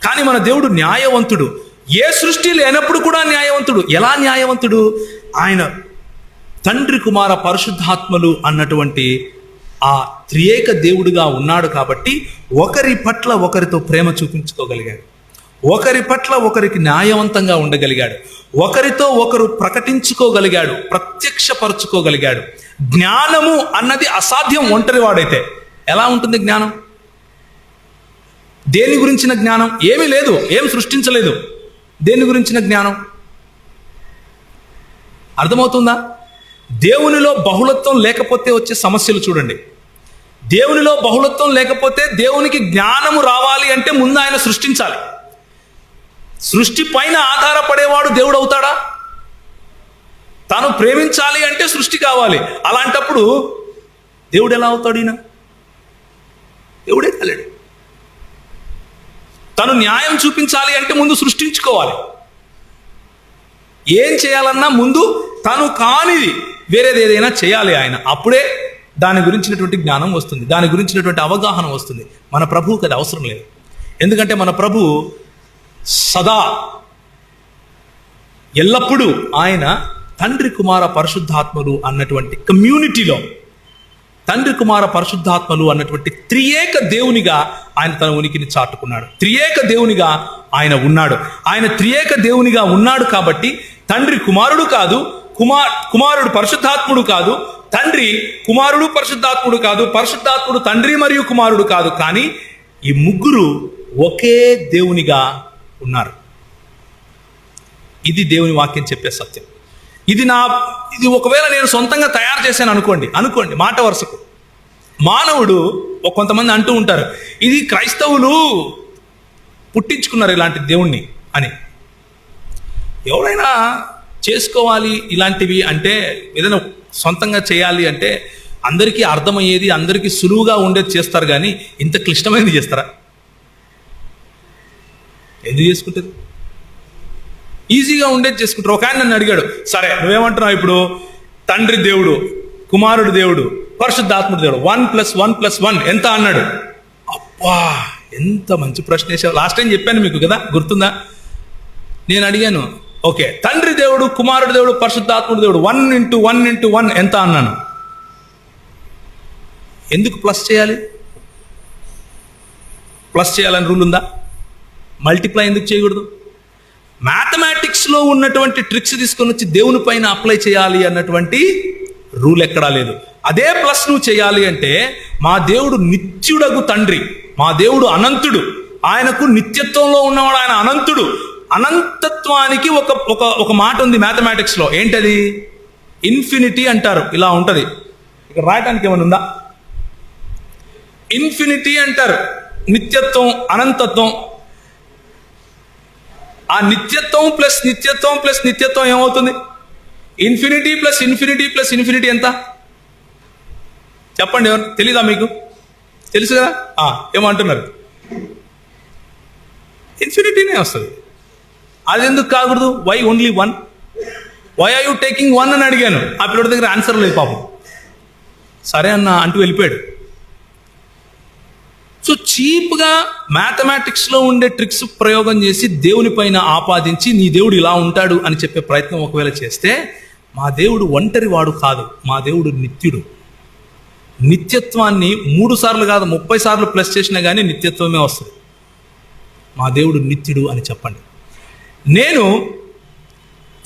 కానీ మన దేవుడు న్యాయవంతుడు. ఏ సృష్టి లేనప్పుడు కూడా న్యాయవంతుడు. ఎలా న్యాయవంతుడు? ఆయన తండ్రి, కుమార, పరిశుద్ధాత్మలు అన్నటువంటి ఆ త్రియేక దేవుడుగా ఉన్నాడు కాబట్టి ఒకరి పట్ల ఒకరితో ప్రేమ చూపించుకోగలిగాడు, ఒకరి పట్ల ఒకరికి న్యాయవంతంగా ఉండగలిగాడు, ఒకరితో ఒకరు ప్రకటించుకోగలిగాడు, ప్రత్యక్షపరచుకోగలిగాడు. జ్ఞానము అన్నది అసాధ్యం ఒంటరి వాడైతే. ఎలా ఉంటుంది జ్ఞానం? దేని గురించిన జ్ఞానం? ఏమీ లేదు, ఏం సృష్టించలేదు. దేని గురించిన జ్ఞానం? అర్థమవుతుందా? దేవునిలో బహుళత్వం లేకపోతే వచ్చే సమస్యలు చూడండి. దేవునిలో బహుళత్వం లేకపోతే దేవునికి జ్ఞానము రావాలి అంటే ముందు ఆయన సృష్టించాలి. సృష్టి పైన ఆధారపడేవాడు దేవుడు అవుతాడా? తాను ప్రేమించాలి అంటే సృష్టి కావాలి. అలాంటప్పుడు దేవుడు ఎలా అవుతాడు? ఈయన దేవుడే కాలేడు. తను న్యాయం చూపించాలి అంటే ముందు సృష్టించుకోవాలి. ఏం చేయాలన్నా ముందు తను కానిది వేరేది ఏదైనా చేయాలి ఆయన. అప్పుడే దాని గురించినటువంటి జ్ఞానం వస్తుంది, దాని గురించినటువంటి అవగాహన వస్తుంది. మన ప్రభువుకి అది అవసరం లేదు. ఎందుకంటే మన ప్రభు సదా ఎల్లప్పుడూ ఆయన తండ్రి, కుమార, పరిశుద్ధాత్మలు అన్నటువంటి కమ్యూనిటీలో, తండ్రి, కుమార, పరిశుద్ధాత్మలు అన్నటువంటి త్రియేక దేవునిగా ఆయన తన ఉనికిని చాటుకున్నాడు. త్రియేక దేవునిగా ఆయన ఉన్నాడు. ఆయన త్రియేక దేవునిగా ఉన్నాడు కాబట్టి తండ్రి కుమారుడు కాదు, కుమారుడు పరిశుద్ధాత్ముడు కాదు, తండ్రి కుమారుడు పరిశుద్ధాత్ముడు కాదు, పరిశుద్ధాత్ముడు తండ్రి మరియు కుమారుడు కాదు. కానీ ఈ ముగ్గురు ఒకే దేవునిగా ఉన్నారు. ఇది దేవుని వాక్యం చెప్పే సత్యం. ఇది ఒకవేళ నేను సొంతంగా తయారు చేశాను అనుకోండి మాట వరుసకు. మానవుడు కొంతమంది అంటూ ఉంటారు, ఇది క్రైస్తవులు పుట్టించుకున్నారు ఇలాంటి దేవుణ్ణి అని. ఎవరైనా చేసుకోవాలి ఇలాంటివి అంటే, ఏదైనా సొంతంగా చేయాలి అంటే అందరికీ అర్థమయ్యేది, అందరికీ సులువుగా ఉండేది చేస్తారు, కానీ ఇంత క్లిష్టమైనది చేస్తారా? ఎందుకు చేసుకుంటుంది? ఈజీగా ఉండేది చేసుకుంటారు. ఒక ఆయన నన్ను అడిగాడు, సరే నువ్వేమంటున్నావు ఇప్పుడు, తండ్రి దేవుడు, కుమారుడు దేవుడు, పరిశుద్ధాత్ముడు దేవుడు, 1+1+1 ఎంత అన్నాడు. అబ్బా, ఎంత మంచి ప్రశ్న వేసావు. లాస్ట్ టైం చెప్పాను మీకు కదా, గుర్తుందా? నేను అడిగాను, ఓకే తండ్రి దేవుడు, కుమారుడు దేవుడు, పరిశుద్ధాత్ముడు దేవుడు, 1 ఎంత అన్నాను. ఎందుకు ప్లస్ చేయాలి? ప్లస్ చేయాలని రూల్ ఉందా? మల్టిప్లై ఎందుకు చేయకూడదు? మ్యాథమెటిక్స్లో ఉన్నటువంటి ట్రిక్స్ తీసుకొని వచ్చి దేవుని పైన అప్లై చేయాలి అన్నటువంటి రూల్ ఎక్కడా లేదు. అదే ప్లస్ నువ్వు చేయాలి అంటే, మా దేవుడు నిత్యుడగు తండ్రి, మా దేవుడు అనంతుడు, ఆయనకు నిత్యత్వంలో ఉన్నవాడు, ఆయన అనంతుడు. అనంతత్వానికి ఒక మాట ఉంది మ్యాథమెటిక్స్లో, ఏంటది? ఇన్ఫినిటీ అంటారు. ఇలా ఉంటుంది, ఇక్కడ రాయటానికి ఏమైనా ఉందా? ఇన్ఫినిటీ అంటారు. నిత్యత్వం, అనంతత్వం. ఆ నిత్యత్వం ప్లస్ నిత్యత్వం ప్లస్ నిత్యత్వం ఏమవుతుంది? Infinity plus infinity plus infinity ఎంత? చెప్పండి, ఎవరు తెలీదా మీకు? తెలుసు కదా? ఏమంటున్నారు? ఇన్ఫినిటీనే వస్తుంది. అది ఎందుకు కాకూడదు? Why only 1? Why are you taking 1 అని అడిగాను. ఆ పిల్లడి దగ్గర ఆన్సర్ లేదు పాపం. సరే అన్న అంటూ వెళ్ళిపోయాడు. సో చీప్గా మ్యాథమెటిక్స్లో ఉండే ట్రిక్స్ ప్రయోగం చేసి దేవుని పైన ఆపాదించి నీ దేవుడు ఇలా ఉంటాడు అని చెప్పే ప్రయత్నం ఒకవేళ చేస్తే, మా దేవుడు ఒంటరి వాడు కాదు, మా దేవుడు నిత్యుడు. నిత్యత్వాన్ని 3 సార్లు కాదు 30 సార్లు ప్లస్ చేసినా కానీ నిత్యత్వమే వస్తుంది. మా దేవుడు నిత్యుడు అని చెప్పండి. నేను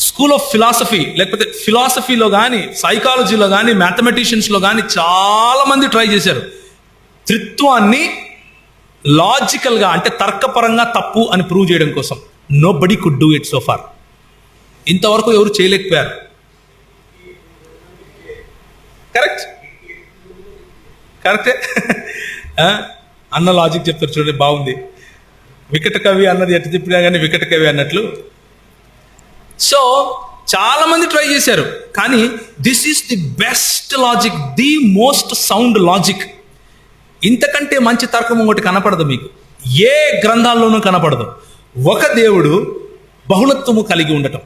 స్కూల్ ఆఫ్ ఫిలాసఫీ, లేకపోతే ఫిలాసఫీలో కానీ, సైకాలజీలో కానీ, మ్యాథమెటిషియన్స్లో కానీ చాలామంది ట్రై చేశారు త్రిత్వాన్ని లాజికల్గా, అంటే తర్కపరంగా తప్పు అని ప్రూవ్ చేయడం కోసం. Nobody could do it so far. ఇంతవరకు ఎవరు చేయలేకపోయారు. కరెక్టే అన్న లాజిక్ చెప్తారు చూడండి, బాగుంది. వికట కవి అన్నది ఎట్టు చెప్పినా కానీ వికట కవి అన్నట్లు. సో చాలా మంది ట్రై చేశారు, కానీ this is the best logic, the most sound logic. ఇంతకంటే మంచి తర్కం ఒకటి కనపడదు మీకు, ఏ గ్రంథాల్లోనూ కనపడదు. ఒక దేవుడు బహుళత్వము కలిగి ఉండటం.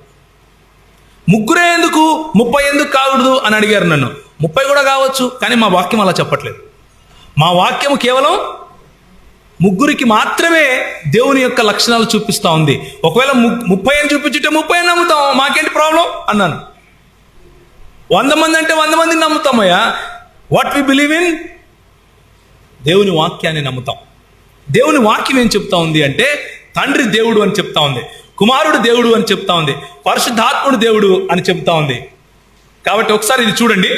3 ఎందుకు, 30 ఎందుకు కాకూడదు అని అడిగారు నన్ను. 30 కూడా కావచ్చు, కానీ మా వాక్యం అలా చెప్పట్లేదు. మా వాక్యం కేవలం 3కి మాత్రమే దేవుని యొక్క లక్షణాలు చూపిస్తూ ఉంది. ఒకవేళ 30 అని చూపించుంటే 30 నమ్ముతాం, మాకేంటి ప్రాబ్లం అన్నాను. 100 మంది అంటే 100 మందిని నమ్ముతామయ్యా. What we believe in? దేవుని వాక్యాన్ని నమ్ముతాం. దేవుని వాక్యం ఏం చెప్తా ఉంది అంటే, తండ్రి దేవుడు అని చెప్తా ఉంది, కుమారుడు దేవుడు అని చెప్తా ఉంది, పరిశుద్ధాత్ముడు దేవుడు అని చెప్తా ఉంది. కాబట్టి ఒకసారి ఇది చూడండి.